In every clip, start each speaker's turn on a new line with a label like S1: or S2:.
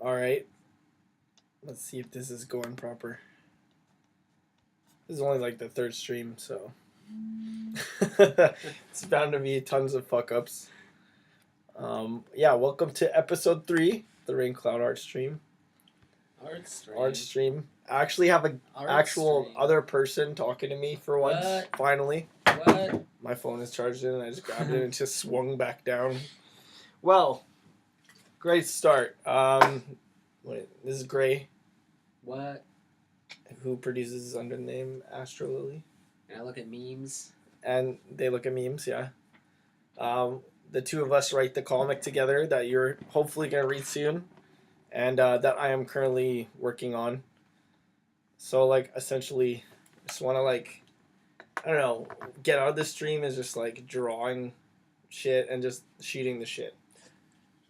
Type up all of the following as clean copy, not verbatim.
S1: Alright. Let's see if this is going proper. This is only like the third stream, so it's bound to be tons of fuck ups. Yeah, welcome to episode 3, the Rain Cloud Art Stream. Art stream. I actually have an actual other person talking to me for once.
S2: What?
S1: Finally.
S2: What?
S1: My phone is charged in and I just grabbed it and just swung back down. Well, great start. Wait, this is Gray.
S2: What?
S1: Who produces under the name Astro Lily.
S2: And I look at memes.
S1: And they look at memes, yeah. The two of us write the comic together that you're hopefully going to read soon. And that I am currently working on. So, like, essentially, just want to, like, I don't know, get out of the stream is just, like, drawing shit and just shooting the shit.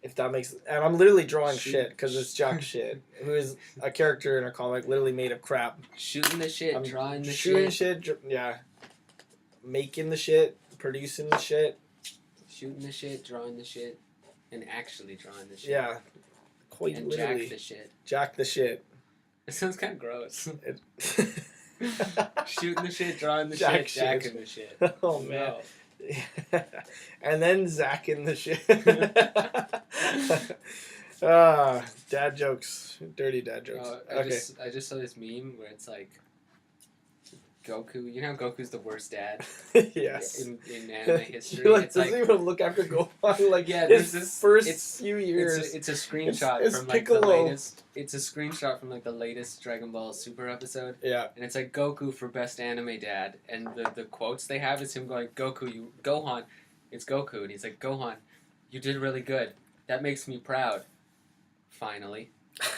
S1: If that makes... And I'm literally drawing shit, because it's Jack Shit, who is a character in a comic literally made of crap.
S2: Shooting the shit,
S1: I'm
S2: drawing the
S1: shooting
S2: shit.
S1: Yeah. Making the shit, producing the shit.
S2: Shooting the shit, drawing the shit, and actually drawing the shit.
S1: Yeah. Quite
S2: and
S1: literally.
S2: Jack the shit.
S1: Jack the shit.
S2: It sounds kind of gross.
S1: Shooting
S2: the shit, drawing the
S1: Jack
S2: shit, jacking the shit.
S1: Oh, man.
S2: No.
S1: And then Zach in the shit. Dad jokes. Dirty dad jokes.
S2: I just saw this meme where it's like Goku. You know how Goku's the worst dad?
S1: Yes.
S2: In anime history.
S1: He, like,
S2: it's
S1: doesn't
S2: like,
S1: even look after Gohan. Like,
S2: yeah,
S1: his
S2: this
S1: first few years.
S2: It's a screenshot
S1: it's
S2: from like
S1: Piccolo.
S2: the latest. It's a screenshot from like the latest Dragon Ball Super episode.
S1: Yeah.
S2: And it's like Goku for best anime dad, and the quotes they have is him going, Gohan, it's Goku, and he's like, Gohan, you did really good. That makes me proud. Finally.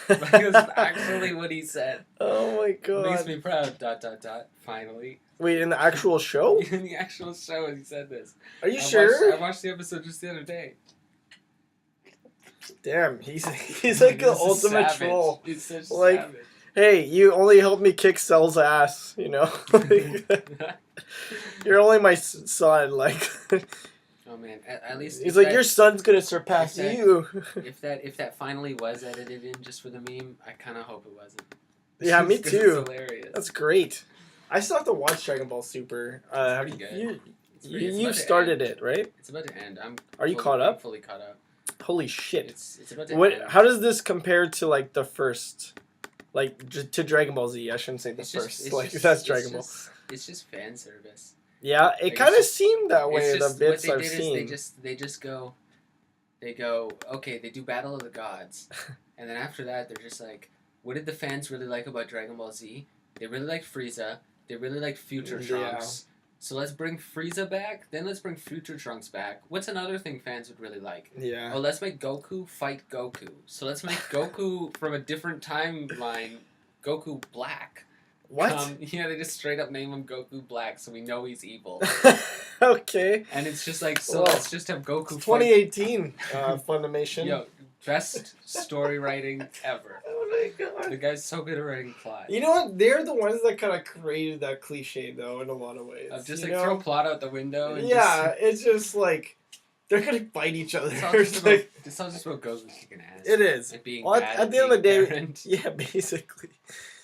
S2: That's actually what he said.
S1: Oh my god.
S2: Makes me proud. ... Finally.
S1: Wait, in the actual show?
S2: In the actual show, he said this.
S1: Are you sure?
S2: I watched the episode just the other day.
S1: Damn, he's like the ultimate troll.
S2: He's such
S1: like,
S2: savage.
S1: Hey, you only helped me kick Cell's ass, you know? You're only my son, like...
S2: Oh man, at least
S1: he's like, your son's gonna surpass you.
S2: If that finally was edited in just for the meme, I kind of hope it wasn't.
S1: Yeah, me too.
S2: It's hilarious.
S1: That's great. I still have to watch Dragon Ball Super.
S2: Pretty good.
S1: You've started it, right?
S2: It's about to end.
S1: Are you caught up?
S2: I'm fully caught up.
S1: Holy shit!
S2: It's about to end.
S1: How does this compare to like the first, like to Dragon Ball Z? I shouldn't say the first. That's Dragon Ball.
S2: It's just fan service.
S1: Yeah, it kind of seemed that way. The bits
S2: what
S1: I've seen.
S2: They go, okay, they do Battle of the Gods, and then after that they're just like, what did the fans really like about Dragon Ball Z? They really liked Frieza. They really liked Future Trunks. So let's bring Frieza back. Then let's bring Future Trunks back. What's another thing fans would really like?
S1: Yeah.
S2: Oh, let's make Goku fight Goku. So let's make Goku from a different timeline, Goku Black.
S1: What?
S2: Yeah, they just straight up name him Goku Black, so we know he's evil.
S1: Okay.
S2: And it's just like, let's just have Goku.
S1: It's 2018 Funimation.
S2: Yo, best story writing ever.
S1: Oh my god.
S2: The guy's so good at writing plot.
S1: You know what? They're the ones that kind of created that cliche, though, in a lot of ways.
S2: Just like throw plot out the window. And
S1: it's just like they're gonna fight each other.
S2: It's all just about Goku kicking ass.
S1: It is.
S2: And being
S1: well,
S2: bad
S1: at the end of the day,
S2: parent.
S1: yeah, basically.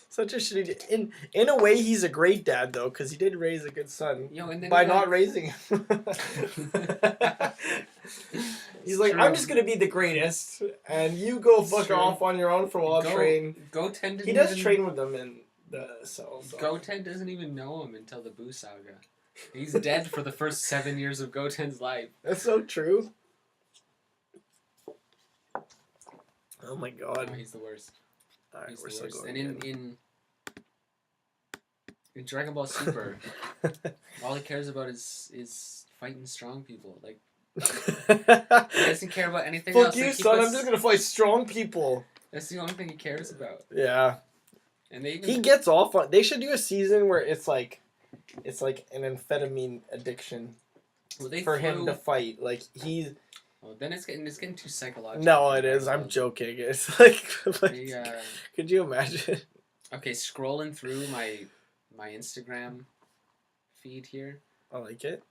S1: Such a shitty. In a way, he's a great dad though, because he did raise a good son by not raising him. He's like, I'm just gonna be the greatest, and you go fuck off on your own for a while. Train.
S2: Goten.
S1: He does train with them in the Cell. So.
S2: Goten doesn't even know him until the Buu saga. He's dead for the first 7 years of Goten's life.
S1: That's so true. Oh my god.
S2: Oh, he's the worst.
S1: Alright,
S2: he's
S1: we're
S2: the
S1: still
S2: worst.
S1: going.
S2: And in Dragon Ball Super, all he cares about is fighting strong people. Like, he doesn't care about anything else.
S1: Fuck you,
S2: like,
S1: son. I'm just gonna fight strong people.
S2: That's the only thing he cares about.
S1: Yeah.
S2: And
S1: he gets off on. They should do a season where it's like an amphetamine addiction for him to fight. Like he's.
S2: Well, then it's getting too psychological.
S1: No, it is. I'm joking. It's like
S2: the,
S1: could you imagine?
S2: Okay, scrolling through my Instagram feed here.
S1: I like it.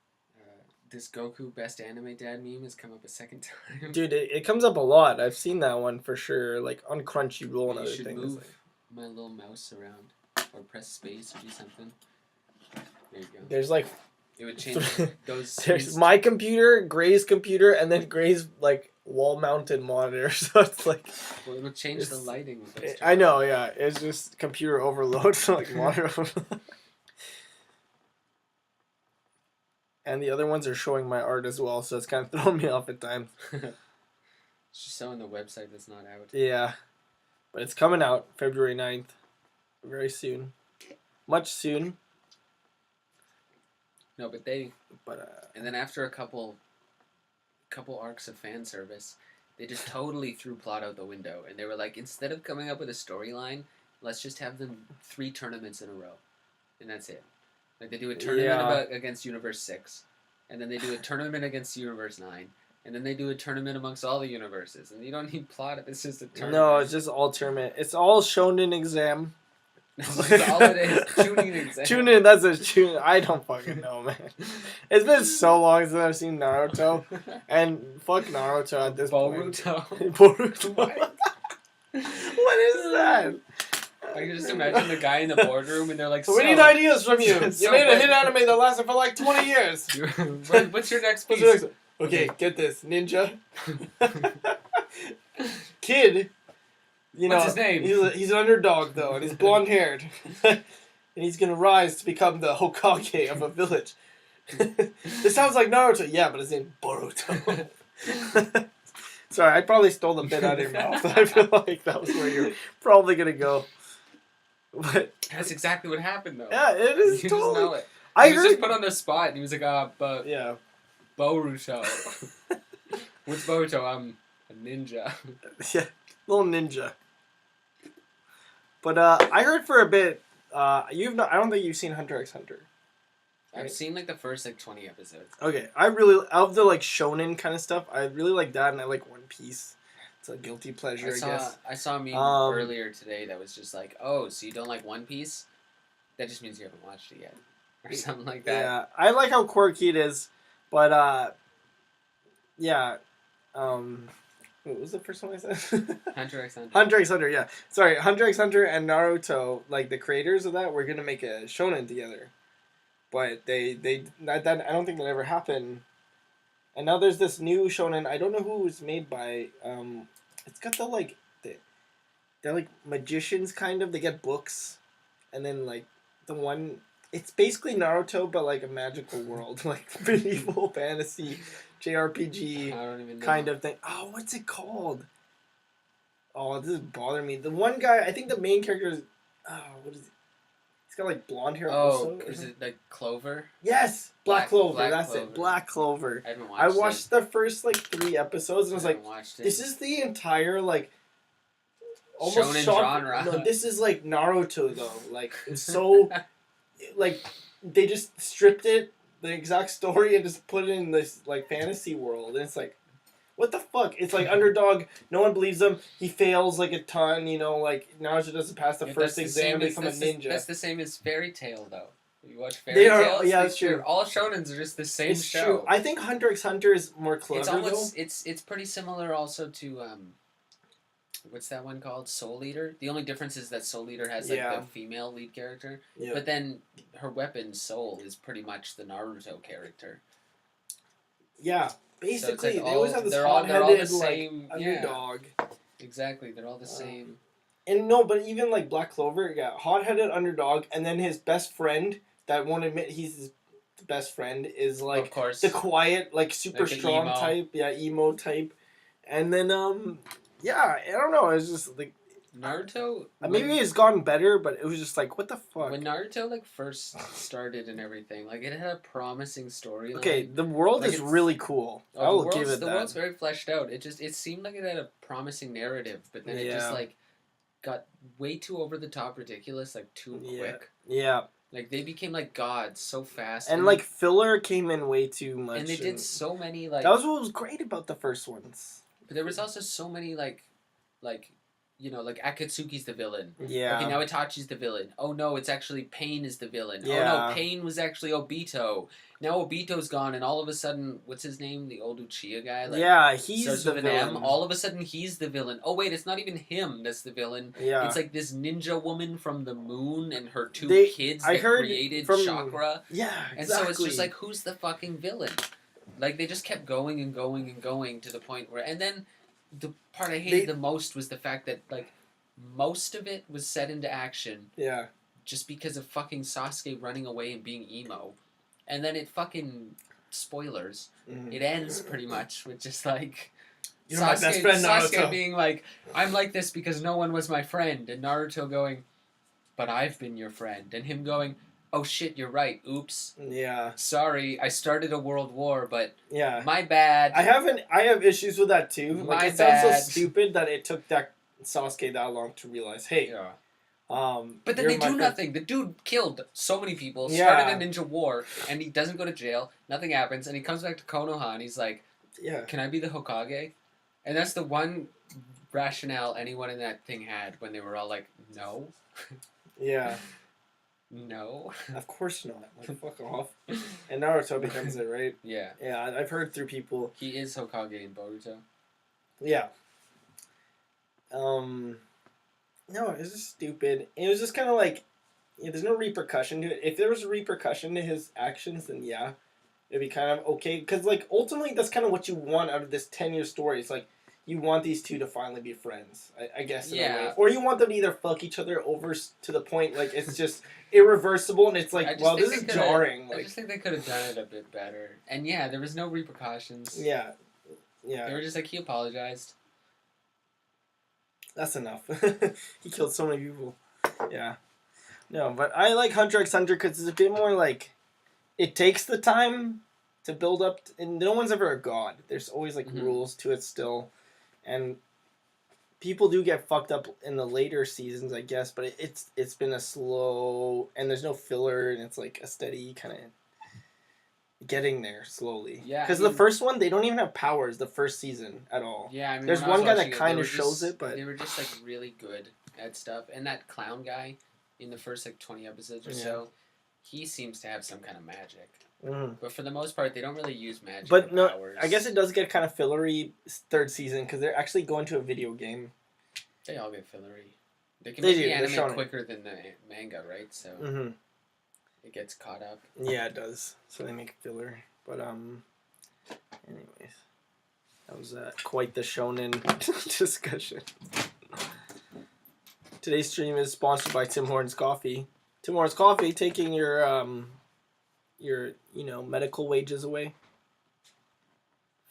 S2: this Goku best anime dad meme has come up a second time.
S1: Dude, it comes up a lot. I've seen that one for sure. Like on Crunchyroll and
S2: You
S1: other
S2: should
S1: things.
S2: move
S1: Like,
S2: my little mouse around, or press space, or do something. There you go.
S1: there's like
S2: It would change those.
S1: there's my computer, Gray's computer, and then Gray's like wall mounted monitor. So it's like
S2: Well, it would change the lighting with those.
S1: I know, yeah. It's just computer overload, so like monitor overload. And the other ones are showing my art as well, so it's kind of throwing me off at times.
S2: It's just showing the website that's not out.
S1: Yeah. But it's coming out February 9th. Very soon. Much soon.
S2: No, but they.
S1: But
S2: And then after a couple arcs of fan service, they just totally threw plot out the window, and they were like, instead of coming up with a storyline, let's just have them 3 tournaments in a row, and that's it. Like they do a tournament against Universe 6, and then they do a tournament against Universe 9, and then they do a tournament amongst all the universes, and you don't need plot. It's just a tournament.
S1: no, it's just all tournament. It's all shonen exam.
S2: That's all it is. Tuning exam.
S1: Chunin, that's a tune. I don't fucking know, man. It's been so long since I've seen Naruto, and fuck Naruto at this point. Boruto. What is that?
S2: I can just imagine the guy in the boardroom, and they're like,
S1: We need ideas from you.
S2: So
S1: You made a
S2: what-
S1: hit anime that lasted for like 20 years.
S2: What's your next piece?
S1: Okay, get this. Ninja. Kid. You know,
S2: What's his name?
S1: He's an underdog, though, and he's blonde haired. And he's going to rise to become the Hokage of a village. This sounds like Naruto. Yeah, but his name's Boruto. Sorry, I probably stole the bit out of your mouth. I feel like that was where you're probably going to go. But
S2: That's exactly what happened, though.
S1: yeah, it is
S2: You
S1: totally.
S2: just know it.
S1: I
S2: He was
S1: heard.
S2: just put on the spot, and he was like, but
S1: Yeah.
S2: Boruto. What's Boruto? I'm a ninja.
S1: Yeah, little ninja. But I heard for a bit. You've not. I don't think you've seen Hunter x Hunter.
S2: I've seen like the first 20 episodes.
S1: Okay, I really of the like shonen kind of stuff. I really like that, and I like One Piece. It's a guilty pleasure, I guess.
S2: I saw a meme earlier today that was just like, oh, so you don't like One Piece? That just means you haven't watched it yet, or something like that.
S1: Yeah, I like how quirky it is, but yeah. What was the first one I said?
S2: Hunter x Hunter.
S1: Hunter x Hunter, yeah. Sorry, Hunter x Hunter and Naruto, like the creators of that, were gonna make a shonen together, but that I don't think that ever happened. And now there's this new shonen. I don't know who it was made by. It's got they're like magicians kind of. They get books, and then like the one. It's basically Naruto, but like a magical world, like medieval fantasy, JRPG.
S2: I don't even know.
S1: Kind of thing. Oh, what's it called? Oh, this is bothering me. The one guy, I think the main character is. Oh, what is it? He's got like blonde hair.
S2: Oh,
S1: also.
S2: is it like Clover?
S1: Yes, Black Clover.
S2: Black
S1: That's
S2: Clover.
S1: it. Black Clover.
S2: I haven't watched.
S1: I watched the first like 3 episodes and I was like,
S2: watched it.
S1: this is the entire like. Almost
S2: Shonen
S1: shock-
S2: genre.
S1: No, this is like Naruto though. Like it's so. Like they just stripped it, the exact story, and just put it in this like fantasy world, and it's like, what the fuck? It's like underdog. No one believes him. He fails like a ton. You know, like Naruto doesn't pass the first exam, become a ninja.
S2: That's the same as Fairy Tail, though. You watch Fairy
S1: They are-
S2: Tales.
S1: yeah, that's true.
S2: All shonens are just the same
S1: It's
S2: show.
S1: true. I think Hunter x Hunter is more clever
S2: It's
S1: though.
S2: almost it's pretty similar also to what's that one called? Soul Eater. The only difference is that Soul Eater has like
S1: Yeah.
S2: the female lead character,
S1: Yeah.
S2: but then her weapon Soul is pretty much the Naruto character.
S1: Yeah.
S2: So
S1: Basically,
S2: it's like
S1: they always have this
S2: they're all the
S1: hot-headed
S2: same.
S1: like
S2: Yeah,
S1: underdog.
S2: exactly. They're all the same.
S1: And no, but even like Black Clover, yeah, hot-headed underdog, and then his best friend that won't admit he's his best friend is like
S2: of course.
S1: the quiet, like super
S2: Like the
S1: strong
S2: emo.
S1: type, yeah, emo type, and then yeah, I don't know, it's just like
S2: Naruto.
S1: maybe it's gotten better, but it was just like what the fuck.
S2: When Naruto like first started and everything, like it had a promising storyline.
S1: Okay, the world
S2: Like,
S1: is
S2: it's-
S1: really cool. I
S2: Oh,
S1: will give it
S2: the
S1: that.
S2: world's very fleshed out. It seemed like it had a promising narrative, but then it just
S1: Yeah.
S2: like got way too over the top ridiculous, like too
S1: Yeah.
S2: quick.
S1: Yeah,
S2: Like they became like gods so fast,
S1: and like filler came in way too much.
S2: and they did so many like.
S1: that was what was great about the first ones.
S2: But there was also so many like like Akatsuki's the villain.
S1: Yeah.
S2: Okay, now Itachi's the villain. Oh no, it's actually Pain is the villain.
S1: Yeah.
S2: Oh no, Pain was actually Obito. Now Obito's gone, and all of a sudden, what's his name? The old Uchiha guy. Like,
S1: yeah, he's
S2: starts
S1: the
S2: with
S1: villain.
S2: an M. All of a sudden, he's the villain. Oh wait, it's not even him that's the villain.
S1: Yeah.
S2: It's like this ninja woman from the moon and her two kids
S1: I
S2: that
S1: heard
S2: created
S1: from,
S2: chakra.
S1: Yeah,
S2: And
S1: exactly.
S2: so it's just like, who's the fucking villain? Like, they just kept going and going and going to the point where... And then the part I hated the most was the fact that, like, most of it was set into action.
S1: Yeah.
S2: Just because of fucking Sasuke running away and being emo. And then it fucking... Spoilers.
S1: Mm-hmm.
S2: It ends pretty much with just, like...
S1: You're my best friend, Naruto.
S2: Sasuke being like, I'm like this because no one was my friend. And Naruto going, but I've been your friend. And him going... Oh shit, you're right. Oops.
S1: Yeah.
S2: Sorry, I started a world war, but
S1: yeah,
S2: my bad.
S1: I have issues with that too. Like,
S2: My
S1: it sounds
S2: bad.
S1: so stupid that it took that Sasuke that long to realize, hey,
S2: Yeah.
S1: you're
S2: But then they
S1: my
S2: do
S1: friend.
S2: nothing. The dude killed so many people,
S1: Yeah.
S2: started a ninja war, and he doesn't go to jail. Nothing happens, and he comes back to Konoha, and he's like,
S1: Yeah.
S2: "Can I be the Hokage?" And that's the one rationale anyone in that thing had when they were all like, "No."
S1: Yeah.
S2: No.
S1: Of course not. Like, fuck off. And Naruto becomes it, right?
S2: Yeah.
S1: Yeah, I've heard through people.
S2: He is Hokage in Boruto.
S1: Yeah. No, it's just stupid. It was just kind of like, there's no repercussion to it. If there was a repercussion to his actions, then yeah, it'd be kind of okay. Because, like, ultimately, that's kind of what you want out of this 10-year story. It's like, you want these two to finally be friends, I guess, in a way. Or you want them to either fuck each other over to the point, like, it's just irreversible, and it's like, well, this is jarring.
S2: I just think they could have done it a bit better. And yeah, there was no repercussions.
S1: Yeah. Yeah.
S2: They were just like, he apologized.
S1: That's enough. He killed so many people. Yeah. No, but I like Hunter x Hunter because it's a bit more like, it takes the time to build up, and no one's ever a god. There's always, like, rules to it still. And people do get fucked up in the later seasons, I guess, but it's been a slow, and there's no filler, and it's like a steady kind of getting there slowly.
S2: Yeah.
S1: Because the first one, they don't even have powers the first season at all.
S2: Yeah, I mean,
S1: there's one guy that kind of shows it, but
S2: they were just like really good at stuff. And that clown guy in the first like 20 episodes or so, he seems to have some kind of magic.
S1: Mm.
S2: But for the most part, they don't really use magic.
S1: But
S2: or
S1: no,
S2: powers.
S1: I guess it does get kind of fillery third season because they're actually going to a video game.
S2: They all get fillery. They can
S1: They
S2: make
S1: do,
S2: the
S1: they're
S2: anime
S1: showing
S2: quicker than the manga, right? So it gets caught up.
S1: Yeah, it does. So they make filler. But anyways, that was quite the shonen discussion. Today's stream is sponsored by Tim Hortons Coffee. Tim Hortons Coffee taking your medical wages away.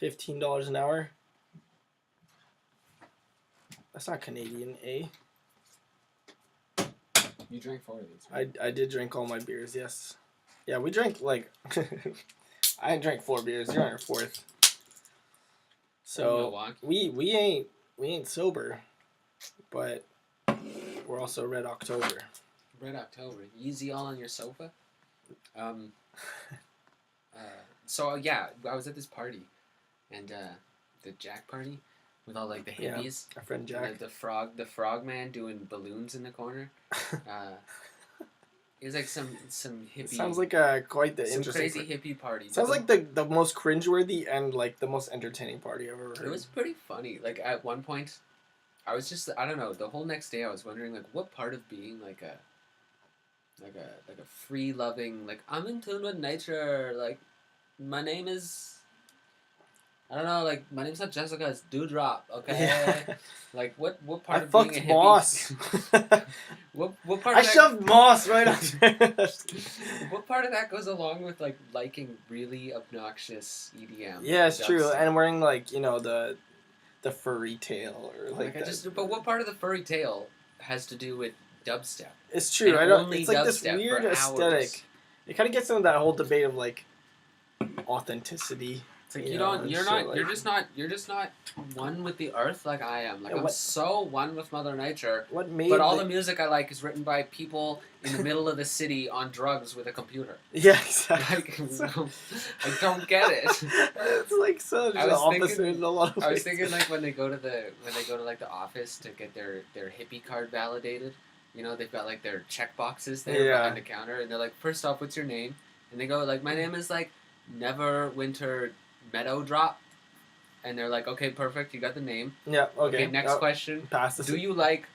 S1: $15 an hour. That's not Canadian, eh?
S2: You drank 4 of these. Right?
S1: I did drink all my beers, yes. Yeah, we drank like I drank 4 beers. You're on your 4th. So we ain't sober, but we're also Red October.
S2: Red October. Yeezy all on your sofa. So yeah, I was at this party, and the Jack party with all like the hippies.
S1: Yeah, our friend Jack.
S2: The frog man doing balloons in the corner. It was like some hippie.
S1: Sounds like quite the
S2: some
S1: interesting.
S2: Crazy hippie party.
S1: Sounds like the most cringeworthy and like the most entertaining party I've ever heard.
S2: It was pretty funny. Like at one point, I was just I don't know. The whole next day I was wondering like what part of being like a free loving like I'm in tune with nature like my name is. I don't know, like, my name's not Jessica, it's Dewdrop, okay?
S1: Yeah.
S2: Like, what part
S1: I
S2: of
S1: fucked
S2: being a
S1: Moss.
S2: hippie... what part
S1: I
S2: of that...
S1: shoved Moss right on there.
S2: What part of that goes along with, like, liking really obnoxious EDM?
S1: Yeah, it's true.
S2: Dubstep?
S1: And wearing, like, the furry tail or, like
S2: But what part of the furry tail has to do with dubstep?
S1: It's true.
S2: And
S1: It's like this weird aesthetic. It kind of gets into that whole debate of, like, authenticity.
S2: It's like
S1: Yeah,
S2: you're just not one with the earth like I am. Like
S1: Yeah,
S2: I'm so one with Mother Nature.
S1: What made
S2: But all the music I like is written by people in the middle of the city on drugs with a computer.
S1: Yeah, exactly.
S2: Like, I don't get it.
S1: It's like such
S2: I
S1: the
S2: was
S1: opposite
S2: thinking-
S1: in a lot of ways.
S2: I was thinking like when they go to like the office to get their hippie card validated. You know, they've got like their check boxes there
S1: Yeah.
S2: behind the counter, and they're like, first off, what's your name? And they go like, my name is like Neverwinter Meadow Drop. And they're like, okay, perfect, you got the name.
S1: Yeah, okay.
S2: Next question.
S1: Pass this.
S2: Do you like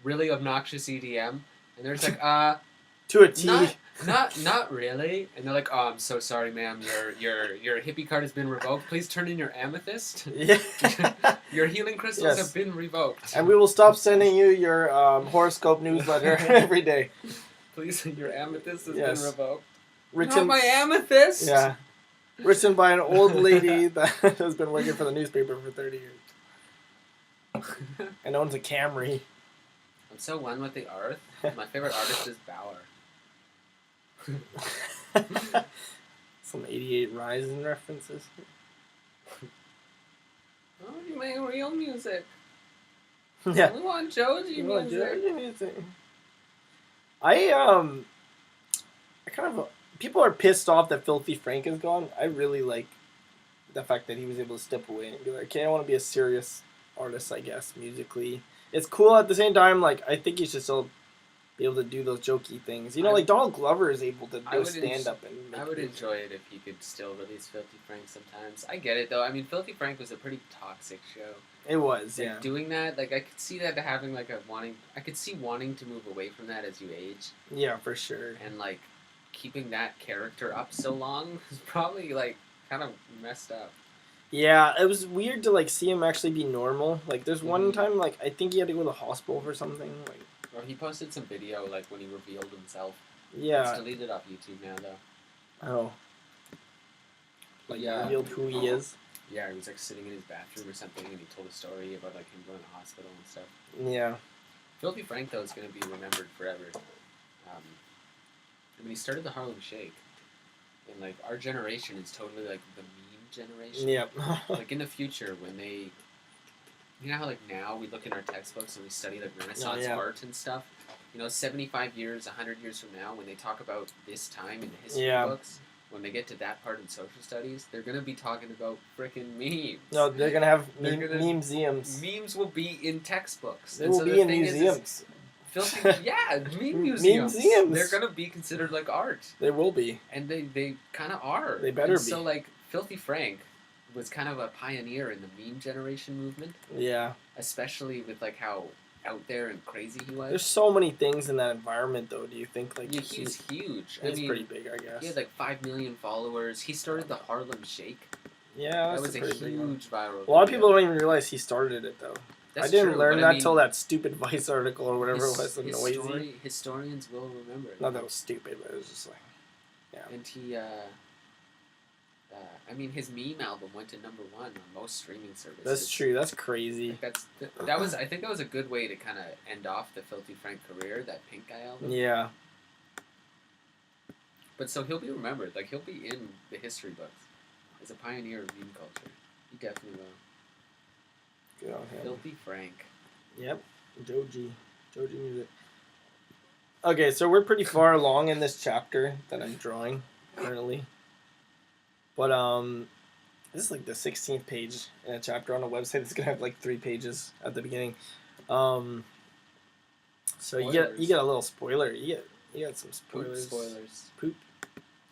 S2: really obnoxious EDM? And they're just like,
S1: to a T.
S2: not really. And they're like, oh, I'm so sorry, ma'am. Your hippie card has been revoked. Please turn in your amethyst.
S1: Yeah.
S2: Your healing crystals
S1: Yes.
S2: have been revoked.
S1: And we will stop sending you your horoscope newsletter every day.
S2: Please, your amethyst has
S1: Yes.
S2: been revoked.
S1: Written,
S2: Not my amethyst.
S1: Yeah. Written by an old lady that has been working for the newspaper for 30 years. And owns a Camry.
S2: I'm so one with the earth. My favorite artist is Bauer.
S1: Some 88 Rising references.
S2: Oh, you make real music.
S1: Yeah.
S2: We want Joji
S1: You want
S2: music.
S1: Joji music? I kind of people are pissed off that Filthy Frank is gone. I really like the fact that he was able to step away and be like, okay, I want to be a serious artist, I guess, musically. It's cool at the same time, like, I think he should still be able to do those jokey things. You know, like Donald Glover is able to do stand-up and make
S2: I would
S1: music.
S2: enjoy it if he could still release Filthy Frank sometimes. I get it, though. I mean, Filthy Frank was a pretty toxic show.
S1: It was,
S2: Like,
S1: yeah.
S2: doing that, like, I could see that having, like, I could see wanting to move away from that as you age.
S1: Yeah, for sure.
S2: And, like, keeping that character up so long is probably, like, kind of messed up.
S1: Yeah, it was weird to, like, see him actually be normal. Like, there's one
S2: Mhm.
S1: time, like, I think he had to go to the hospital for something. Like,
S2: Or he posted some video, like, when he revealed himself. It's
S1: yeah.
S2: deleted off YouTube now, though.
S1: Oh.
S2: But
S1: Like,
S2: yeah.
S1: revealed who he is.
S2: Yeah, he was, like, sitting in his bathroom or something, and he told a story about, like, him going to the hospital and stuff.
S1: Yeah.
S2: Filthy Frank, though, is going to be remembered forever. I mean, he started the Harlem Shake. And, like, our generation is totally, like, the meme generation.
S1: Yep.
S2: Like, in the future, when they... You know how, like, now we look in our textbooks and we study, like, Renaissance art and stuff? You know, 75 years, 100 years from now, when they talk about this time in the history books, when they get to that part in social studies, they're going to be talking about frickin' memes.
S1: No, they're going to have
S2: They're gonna-
S1: museums.
S2: Memes will be in textbooks.
S1: They
S2: And
S1: will
S2: so
S1: be
S2: the
S1: in
S2: thing is
S1: museums.
S2: filthy, yeah, meme museums. They're going to be considered, like, art.
S1: They will be.
S2: And they kind of are.
S1: They better
S2: and
S1: be.
S2: So, like, Filthy Frank was kind of a pioneer in the meme generation movement,
S1: Yeah.
S2: especially with, like, how out there and crazy he was.
S1: There's so many things in that environment, though. Do you think, like...
S2: Yeah, he was huge.
S1: He's pretty big, I guess.
S2: He had, like, 5 million followers. He started the Harlem Shake.
S1: Yeah,
S2: That was a
S1: pretty big one.
S2: huge viral
S1: A lot of
S2: video.
S1: people don't even realize he started it, though.
S2: That's
S1: I didn't
S2: true,
S1: learn
S2: but
S1: that
S2: I mean,
S1: till that stupid Vice article or whatever it was. Noisy.
S2: Historians will remember it.
S1: Not that it was stupid, but it was just like... Yeah.
S2: And he, I mean, his meme album went to #1 on most streaming services.
S1: That's true. That's crazy.
S2: Like that was. I think that was a good way to kind of end off the Filthy Frank career. That Pink Guy album.
S1: Yeah.
S2: But so he'll be remembered. Like he'll be in the history books as a pioneer of meme culture. He definitely will.
S1: Good on him.
S2: Filthy Frank.
S1: Yep. Joji music. Okay, so we're pretty far along in this chapter that I'm drawing currently. But this is like the 16th page in a chapter on a website that's gonna have like 3 pages at the beginning. So you get a little spoiler. You get some spoilers.
S2: Poop spoilers.
S1: Poop.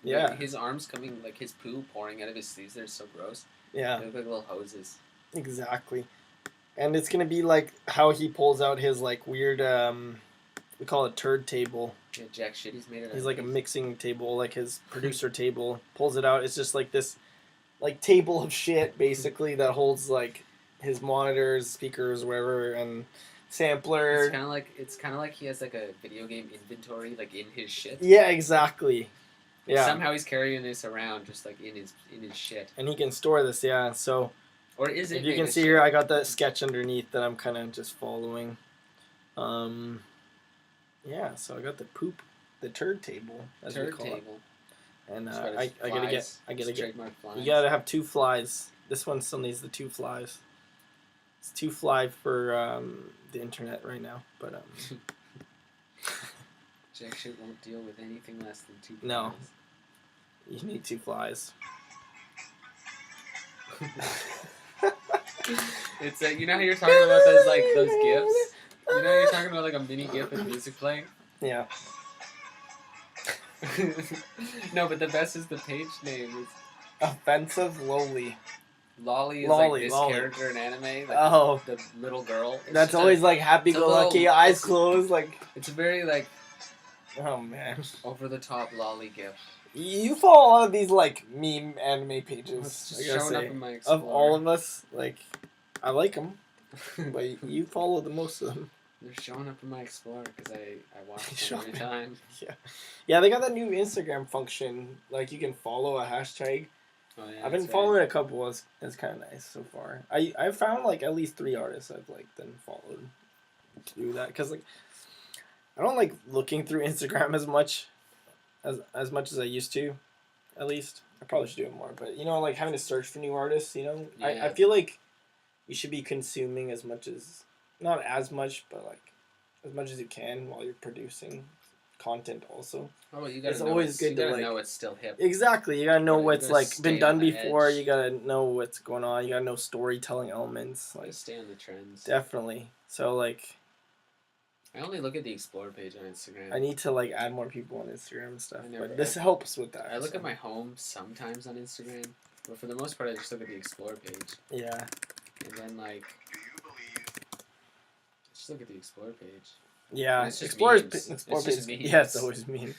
S1: Yeah.
S2: Like, his arms coming, like his poo pouring out of his sleeves. They're so gross.
S1: Yeah.
S2: They look like little hoses.
S1: Exactly. And it's gonna be like how he pulls out his like weird we call it turd table.
S2: Yeah, jack shit. He's made it.
S1: He's like a mixing table, like his producer table. Pulls it out. It's just like this, like table of shit, basically that holds like his monitors, speakers, whatever, and sampler.
S2: It's kind of like he has like a video game inventory, like in his shit.
S1: Yeah, exactly. Yeah.
S2: Somehow he's carrying this around, just like in his shit.
S1: And he can store this. Yeah. So
S2: Or is it?
S1: if you can see here, I got that sketch underneath that I'm kind of just following. Yeah. So I got the turd table, as we call it. And
S2: He's got
S1: I
S2: his
S1: gotta get
S2: flies,
S1: I gotta
S2: his
S1: get.
S2: trademark flies.
S1: You gotta have 2 flies. This one still needs the 2 flies. It's too fly for the internet right now, but
S2: Jack shit won't deal with anything less than 2 flies.
S1: No. You need 2 flies.
S2: It's you know how you're talking about those gifs? You know how you're talking about like a mini gif with music playing?
S1: Yeah.
S2: No, but the best is the page name is
S1: Offensive lowly.
S2: Lolly is
S1: Lolly,
S2: like this
S1: Lolly.
S2: character in anime, like
S1: Oh.
S2: the little girl. It's
S1: That's
S2: just
S1: always like happy-go-lucky,
S2: little-
S1: eyes
S2: it's-
S1: closed, like.
S2: it's a very like
S1: Oh man.
S2: over the top lolly gif.
S1: You follow a lot of these like meme anime pages.
S2: It's just
S1: I gotta
S2: showing up
S1: say.
S2: in my Explorer.
S1: Of all of us, like, I like them, but you follow the most of them.
S2: They're showing up in my Explorer because I watch them
S1: Show
S2: every
S1: me.
S2: time.
S1: Yeah, they got that new Instagram function. Like you can follow a hashtag.
S2: Oh, yeah,
S1: I've been
S2: that's
S1: following a couple. It's kind of nice so far. I found like at least 3 artists I've like then followed to do that because like I don't like looking through Instagram as much as I used to. At least I probably should do it more. But you know, like having to search for new artists. You know,
S2: Yeah.
S1: I feel like you should be consuming as much as not as much, but like as much as you can while you're producing content also.
S2: Oh, well, you gotta
S1: It's
S2: know
S1: always
S2: it's,
S1: good
S2: you
S1: to,
S2: gotta
S1: like-
S2: know it's still hip.
S1: Exactly. You gotta know
S2: You
S1: what's
S2: gotta
S1: like
S2: stay
S1: been
S2: on
S1: done
S2: the
S1: before.
S2: edge.
S1: You gotta know what's going on. You gotta know storytelling elements.
S2: Like
S1: Like
S2: stay on the trends.
S1: definitely. So like
S2: I only look at the Explore page on Instagram.
S1: I need to like add more people on Instagram and stuff.
S2: I never-
S1: But this helps with that.
S2: I look
S1: so.
S2: at my home sometimes on Instagram, but for the most part, I just look at the Explore page.
S1: Yeah.
S2: And then like, just look at the Explore page.
S1: Yeah.
S2: And it's just
S1: Explorer's
S2: memes.
S1: Explore
S2: It's just
S1: page.
S2: memes.
S1: Yeah, it's always memes.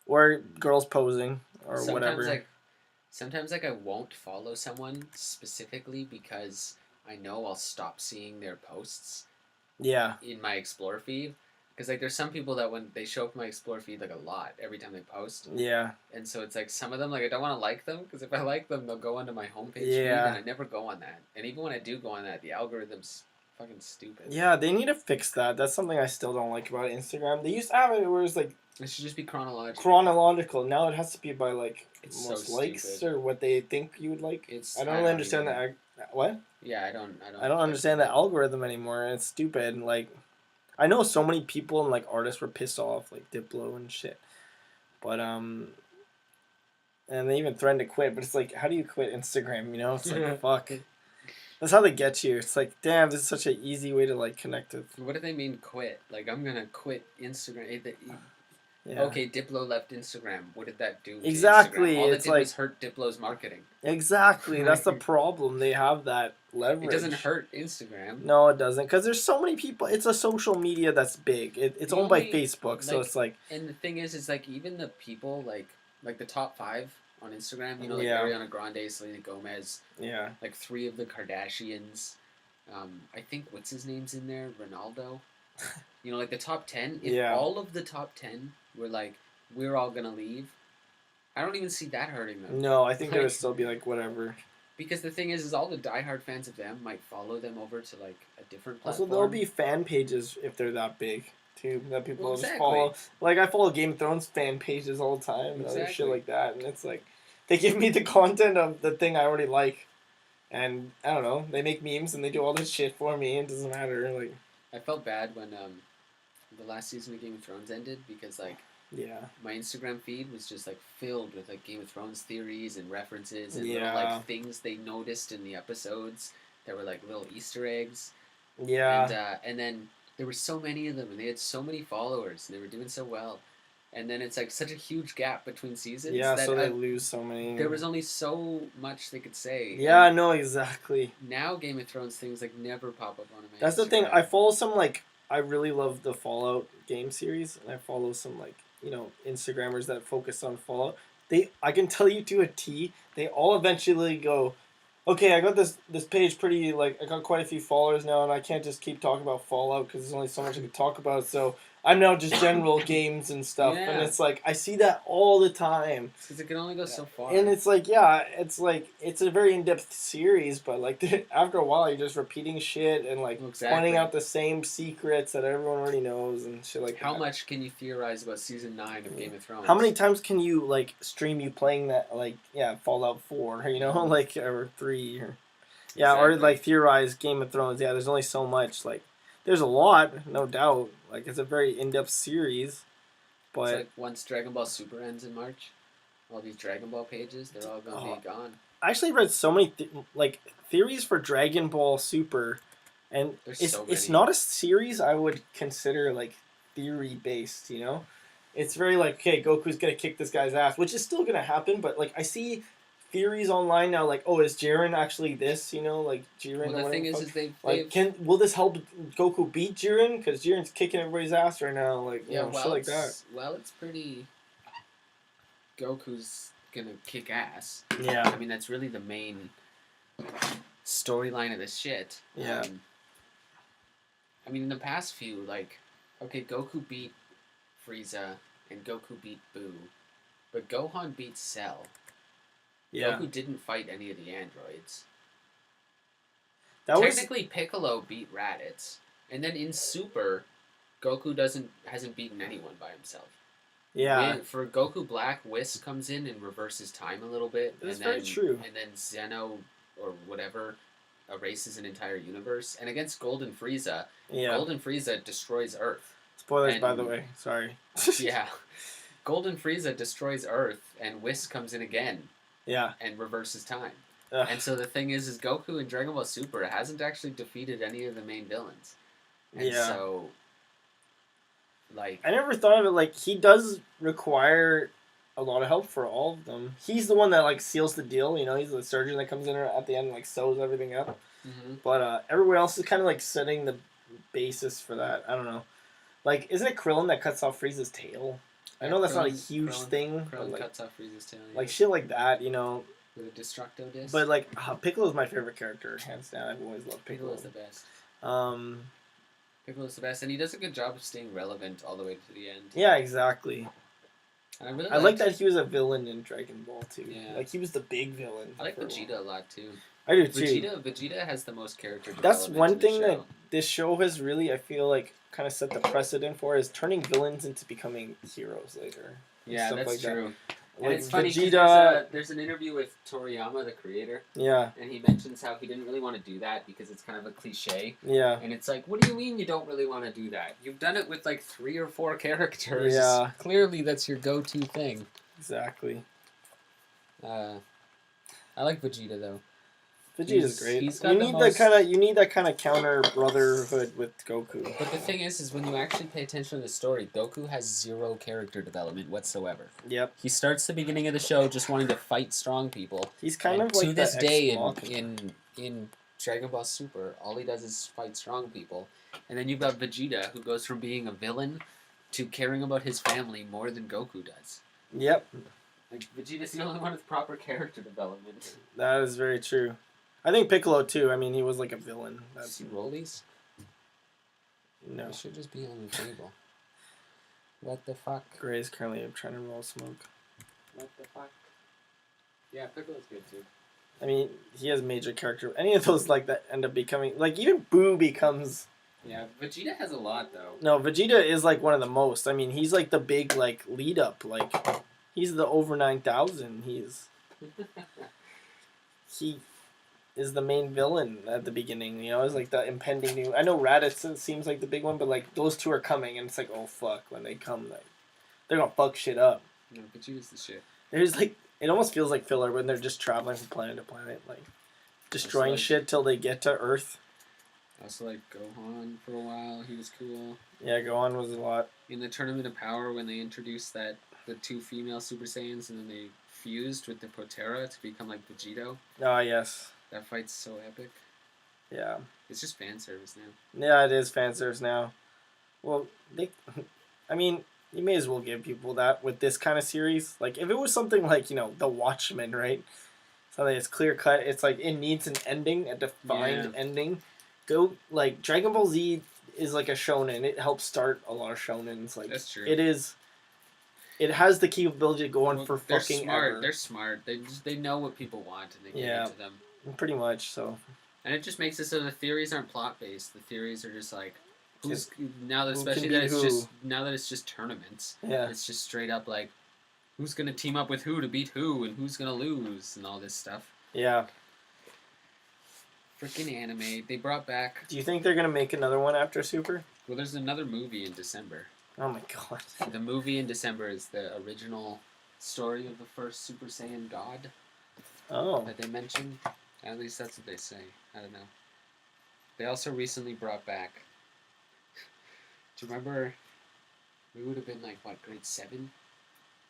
S1: Or girls posing or
S2: sometimes
S1: whatever.
S2: sometimes I won't follow someone specifically because I know I'll stop seeing their posts
S1: Yeah.
S2: in my Explore feed. Because like there's some people that when they show up in my Explore feed like a lot every time they post,
S1: Yeah.
S2: and so it's like some of them like I don't want to like them because if I like them they'll go onto my homepage feed
S1: Yeah.
S2: and I never go on that. And even when I do go on that, the algorithm's fucking stupid.
S1: Yeah, they need to fix that. That's something I still don't like about Instagram. They used to have it where it's like
S2: It should just be chronological.
S1: chronological. Now it has to be by like
S2: It's
S1: most
S2: so
S1: likes
S2: stupid.
S1: or what they think you would like.
S2: It's
S1: I don't really understand
S2: even-
S1: that. What?
S2: Yeah, I don't
S1: understand the algorithm anymore. It's stupid. Like, I know so many people and like artists were pissed off, like Diplo and shit. But and they even threatened to quit. But it's like, how do you quit Instagram? You know, it's like fuck. That's how they get you. It's like, damn, this is such an easy way to like connect with.
S2: What do they mean quit? Like I'm gonna quit Instagram.
S1: Yeah.
S2: Okay, Diplo left Instagram. What did that do? To
S1: Exactly,
S2: Instagram? All
S1: it's
S2: it did was
S1: like-
S2: hurt Diplo's marketing.
S1: Exactly. That's the problem. They have that leverage.
S2: It doesn't hurt Instagram.
S1: No, it doesn't. Because there's so many people. It's a social media that's big. It's
S2: The
S1: owned by
S2: only,
S1: Facebook, so
S2: like-
S1: it's like,
S2: And the thing is like even the people like the top 5 on Instagram. You know, like
S1: Yeah.
S2: Ariana Grande, Selena Gomez,
S1: yeah.
S2: like 3 of the Kardashians. I think what's his name's in there, Ronaldo. You know, like the top 10. If
S1: Yeah.
S2: all of the top 10 were like, we're all gonna leave, I don't even see that hurting them.
S1: No, I think they would
S2: Like-
S1: still be like, whatever.
S2: Because the thing is all the diehard fans of them might follow them over to like a different
S1: Also,
S2: platform.
S1: there'll be fan pages if they're that big, too, that people
S2: Well,
S1: will just
S2: exactly.
S1: follow. Like, I follow Game of Thrones fan pages all the time and other shit
S2: Exactly.
S1: like that, and it's like, they give me the content of the thing I already like. And, I don't know, they make memes and they do all this shit for me, it doesn't matter, like,
S2: I felt bad when the last season of Game of Thrones ended because like
S1: yeah.
S2: my Instagram feed was just like filled with like Game of Thrones theories and references and
S1: Yeah.
S2: little like things they noticed in the episodes that were like little Easter eggs.
S1: Yeah.
S2: And then there were so many of them and they had so many followers and they were doing so well. And then it's like such a huge gap between seasons.
S1: Yeah,
S2: that
S1: so they lose so many.
S2: there was only so much they could say.
S1: Yeah, no, exactly.
S2: Now Game of Thrones things like never pop up on my
S1: That's the thing.
S2: Instagram.
S1: I follow some like I really love the Fallout game series, and I follow some like Instagrammers that focus on Fallout. I can tell you to a T. They all eventually go, okay, I got this page pretty like I got quite a few followers now, and I can't just keep talking about Fallout because there's only so much I can talk about. So I'm now just general games and stuff, and
S2: Yeah.
S1: it's like I see that all the time.
S2: Because it can only go so far.
S1: And it's like, yeah, it's like it's a very in-depth series, but like after a while, you're just repeating shit and like pointing out the same secrets that everyone already knows and shit like that.
S2: How much can you theorize about season 9 of Game of Thrones?
S1: How many times can you like stream you playing that Fallout 4, like or 3 or or like theorize Game of Thrones? Yeah, there's only so much. Like, there's a lot, no doubt. Like, it's a very in-depth series, but
S2: it's like once Dragon Ball Super ends in March, all these Dragon Ball pages, they're all gonna be gone.
S1: I actually read so many theories for Dragon Ball Super, and it's not a series I would consider like theory based. It's very like, okay, Goku's gonna kick this guy's ass, which is still gonna happen. But like, I see theories online now, like, oh, is Jiren actually this? Like Jiren.
S2: Well, the thing is
S1: will this help Goku beat Jiren? Because Jiren's kicking everybody's ass right now. Like, shit like that.
S2: Well, it's pretty. Goku's gonna kick ass.
S1: Yeah.
S2: I mean, that's really the main storyline of this shit.
S1: Yeah.
S2: I mean, in the past few, like, okay, Goku beat Frieza and Goku beat Boo, but Gohan beat Cell.
S1: Yeah.
S2: Goku didn't fight any of the androids. Technically, Piccolo beat Raditz, and then in Super, Goku hasn't beaten anyone by himself.
S1: Yeah.
S2: For Goku Black, Whis comes in and reverses time a little bit.
S1: That's very true.
S2: And then Zeno, or whatever, erases an entire universe. And against Golden Frieza, Golden Frieza destroys Earth.
S1: Spoilers, by the way. Sorry.
S2: Yeah. Golden Frieza destroys Earth, and Whis comes in again.
S1: Yeah.
S2: And reverses time. And so the thing is Goku in Dragon Ball Super hasn't actually defeated any of the main villains. And so... Like,
S1: I never thought of it like he does require a lot of help for all of them. He's the one that like seals the deal, he's the surgeon that comes in at the end and like sews everything up. Mm-hmm. But everyone else is kind of like setting the basis for that. I don't know. Like, isn't it Krillin that cuts off Frieza's tail? I know that's not a huge thing.
S2: Krillin
S1: but,
S2: cuts off Frieza's tail.
S1: Like shit like that,
S2: With a Destructo disc.
S1: But like Piccolo's my favorite character, hands down. I've always loved Piccolo.
S2: Piccolo's the best. Piccolo's the best, and he does a good job of staying relevant all the way to the end.
S1: Yeah, exactly.
S2: And
S1: I like that he was a villain in Dragon Ball too.
S2: Yeah.
S1: Like he was the big villain.
S2: I like Vegeta a lot too.
S1: I do too.
S2: Vegeta has the most character development.
S1: That's one thing that this show has really, I feel like, kind of set the precedent for, is turning villains into becoming heroes later.
S2: Yeah, that's
S1: like
S2: true.
S1: That.
S2: And
S1: Like
S2: it's funny
S1: Vegeta,
S2: there's an interview with Toriyama, the creator.
S1: Yeah.
S2: And he mentions how he didn't really want to do that because it's kind of a cliche.
S1: Yeah.
S2: And it's like, what do you mean you don't really want to do that? You've done it with like 3 or 4 characters.
S1: Yeah.
S2: Clearly that's your go-to thing.
S1: Exactly.
S2: I like Vegeta though.
S1: Vegeta's great. You need that kind of counter brotherhood with Goku.
S2: But the thing is when you actually pay attention to the story, Goku has 0 character development whatsoever.
S1: Yep.
S2: He starts the beginning of the show just wanting to fight strong people.
S1: He's kind of like
S2: to this day in Dragon Ball Super, all he does is fight strong people. And then you've got Vegeta, who goes from being a villain to caring about his family more than Goku does.
S1: Yep.
S2: Like, Vegeta's the only one with proper character development.
S1: That is very true. I think Piccolo too. I mean, he was like a villain.
S2: See rollies?
S1: No.
S2: They should just be on the table. What the fuck?
S1: Gray's currently trying to roll smoke.
S2: What the fuck? Yeah, Piccolo's good too.
S1: I mean, he has major character. Any of those like that end up becoming like even Boo becomes.
S2: Yeah, Vegeta has a lot though.
S1: No, Vegeta is like one of the most. I mean, he's like the big like lead up. Like, he's the over 9,000. He is the main villain at the beginning. It's like the impending new. I know Raditz seems like the big one, but like those two are coming, and it's like, oh fuck, when they come, like they're gonna fuck shit up.
S2: No, Vegeta's the shit.
S1: There's like, it almost feels like filler when they're just traveling from planet to planet, like destroying shit till they get to Earth.
S2: I also like Gohan for a while. He was cool.
S1: Yeah, Gohan was a lot.
S2: In the Tournament of Power, when they introduced the 2 female Super Saiyans, and then they fused with the Potera to become like Vegito.
S1: Ah, yes.
S2: That fight's so epic.
S1: Yeah.
S2: It's just fan service now.
S1: Yeah, it is fan service now. Well, I mean, you may as well give people that with this kind of series. Like, if it was something like, The Watchmen, right? Something that's clear cut. It's like, it needs an ending, a defined ending. Go, like, Dragon Ball Z is like a shonen. It helped start a lot of shonens. Like
S2: That's true.
S1: It is. It has the capability of going
S2: Well,
S1: for
S2: they're
S1: fucking
S2: smart.
S1: ever.
S2: They're smart. They know what people want and they give
S1: Yeah.
S2: it to them.
S1: Pretty much. So
S2: And it just makes it so the theories aren't plot based. The theories are just like who's now that
S1: who
S2: especially
S1: can
S2: that
S1: beat
S2: it's
S1: who.
S2: just now that it's just tournaments.
S1: yeah,
S2: It's just straight up like who's gonna team up with who to beat who and who's gonna lose and all this stuff.
S1: yeah.
S2: Freaking anime. They brought back.
S1: Do you think they're gonna make another one after Super?
S2: Well, there's another movie in December.
S1: Oh my god.
S2: The movie in December is the original story of the first Super Saiyan God
S1: Oh.
S2: that they mentioned. At least that's what they say. I don't know. They also recently brought back. Do you remember? We would have been like what, grade 7,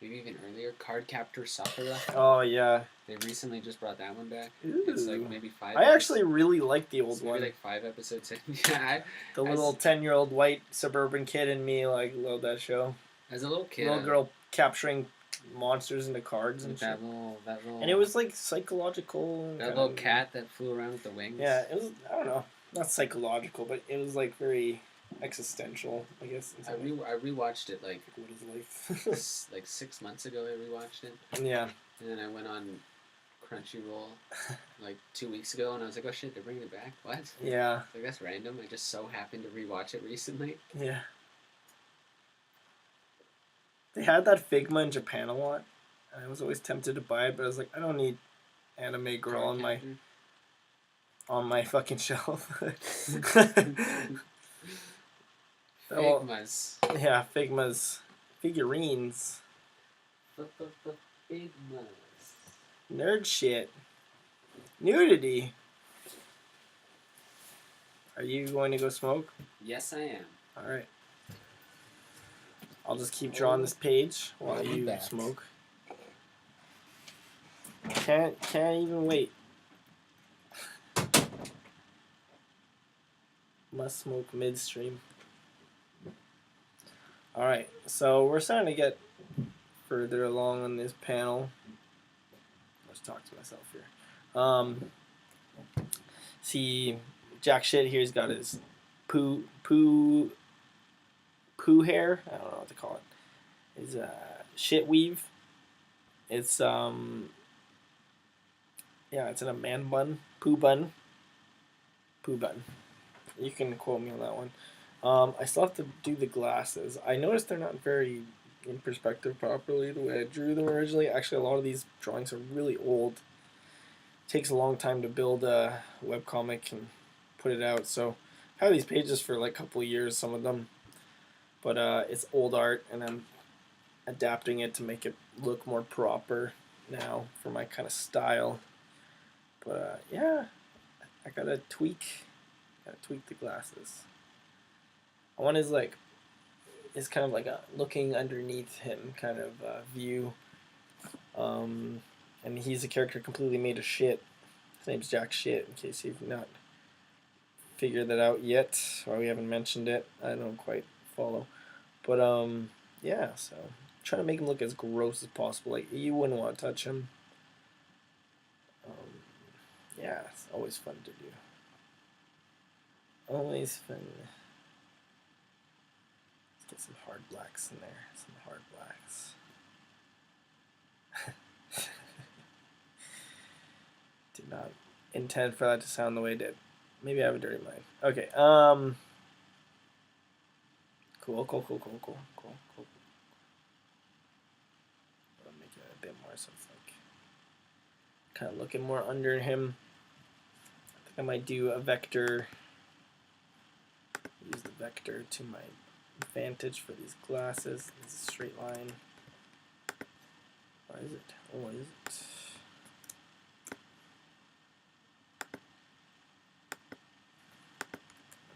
S2: maybe even earlier. Card Captor Sakura.
S1: Oh yeah.
S2: They recently just brought that one back.
S1: Ooh.
S2: It's like maybe 5.
S1: I actually really like the old
S2: maybe
S1: one.
S2: like 5 episodes in. Yeah,
S1: The little 10-year-old white suburban kid in me like loved that show.
S2: as a little kid,
S1: Little girl capturing monsters into cards and
S2: with
S1: shit.
S2: that little,
S1: And it was like psychological.
S2: that
S1: kind
S2: little
S1: of-
S2: cat that flew around with the wings.
S1: Yeah, it was. I don't know, not psychological, but it was like very existential, I guess.
S2: I rewatched it like
S1: what is life?
S2: like 6 months ago. I rewatched it,
S1: yeah.
S2: and then I went on Crunchyroll like 2 weeks ago, and I was like, "Oh shit, they're bringing it back! What?
S1: Yeah.
S2: Like that's random." I just so happened to rewatch it recently.
S1: Yeah. They had that Figma in Japan a lot. And I was always tempted to buy it, but I was like, I don't need anime girl on my fucking shelf. Well,
S2: Figmas.
S1: yeah, Figma's figurines.
S2: Figmas.
S1: Nerd shit. Nudity. Are you going to go smoke?
S2: Yes, I am.
S1: Alright. I'll just keep drawing this page while
S2: I'll be
S1: you
S2: back.
S1: smoke. Can't even wait. Must smoke midstream. Alright, so we're starting to get further along on this panel. Let's talk to myself here. See, Jack Shit here's got his poo hair. I don't know what to call it. His shit weave. It's yeah, it's in a man bun, poo bun. You can quote me on that one. I still have to do the glasses. I noticed they're not very in perspective properly the way I drew them originally. Actually, a lot of these drawings are really old. It takes a long time to build a webcomic and put it out. So I have these pages for like a couple of years, some of them. But it's old art, and I'm adapting it to make it look more proper now for my kind of style. But yeah, I gotta tweak the glasses. One is like, it's kind of like a looking underneath him kind of view. And he's a character completely made of shit. His name's Jack Shit, in case you've not figured that out yet, or we haven't mentioned it. I don't quite follow. But yeah, so trying to make him look as gross as possible. Like, you wouldn't want to touch him. Yeah, it's always fun to do. Always fun. Let's get some hard blacks in there. Some hard blacks. Did not intend for that to sound the way it did. Maybe I have a dirty mind. Okay, Cool. I'll make it a bit more so it's like kind of looking more under him. I think I might do a vector. Use the vector to my advantage for these glasses. This is a straight line. Or is it? Or is it?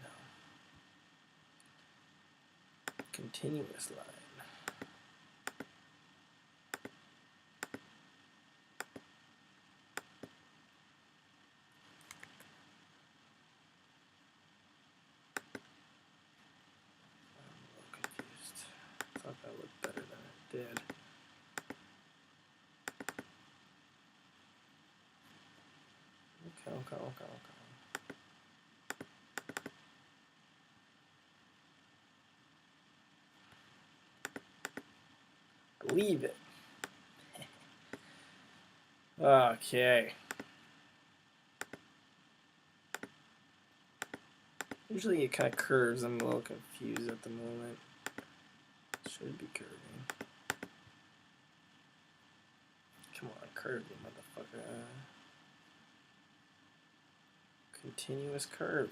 S1: No. Continuous line. Confused. Thought that looked better than it did. Okay. Leave it. Okay. Usually it kind of curves. I'm a little confused at the moment. Should be curving. Come on, curve, you motherfucker. Continuous curve.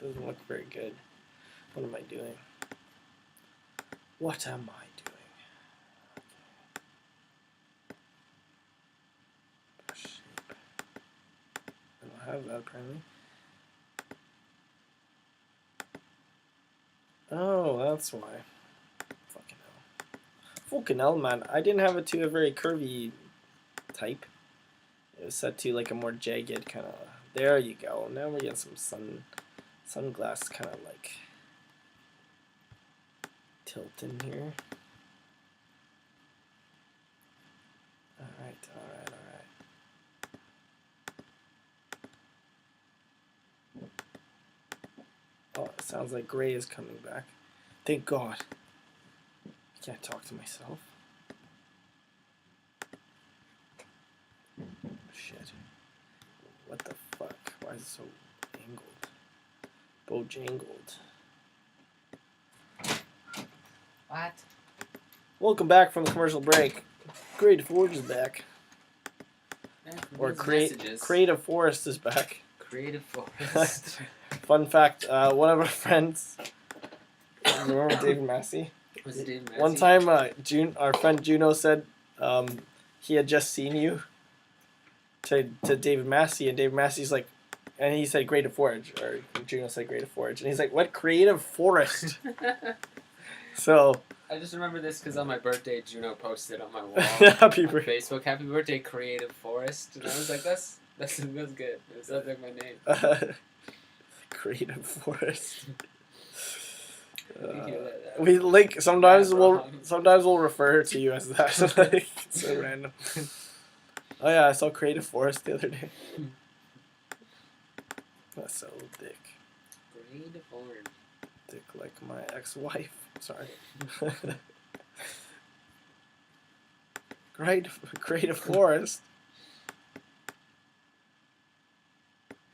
S1: Doesn't look very good. What am I doing? What am I doing? Okay. Shape. I don't have that apparently. Oh, that's why. Fucking hell. Fucking hell, man. I didn't have it to a very curvy type. It was set to like a more jagged kind of. There you go. Now we're getting some sunglass kind of like tilt in here. Alright, alright, alright. Oh, it sounds like gray is coming back. Thank God. I can't talk to myself. Shit. What the fuck? Why is it so angled? Bojangled.
S2: What?
S1: Welcome back from the commercial break. Creative Forge is back. Or Creative Forest is back.
S2: Creative Forest.
S1: Fun fact, one of our friends, remember David Massey?
S2: Was it David Massey?
S1: One time, our friend Juno said he had just seen you to David Massey, and David Massey's like, and he said Creative Forge, or Juno said Creative Forge, and he's like, what Creative Forest? So
S2: I just remember this because on my birthday, Juno posted on my wall
S1: happy
S2: on
S1: birthday.
S2: Facebook, "Happy birthday, Creative Forest," and I was like, "That's good. It sounds like my name."
S1: Creative Forest.
S2: You hear that?
S1: We like sometimes
S2: Yeah,
S1: we'll
S2: wrong.
S1: refer to you as that. Like, it's so random. Oh yeah, I saw Creative Forest the other day. That's so dick.
S2: Creative Forest.
S1: Dick like my ex-wife. Sorry. Creative Forest.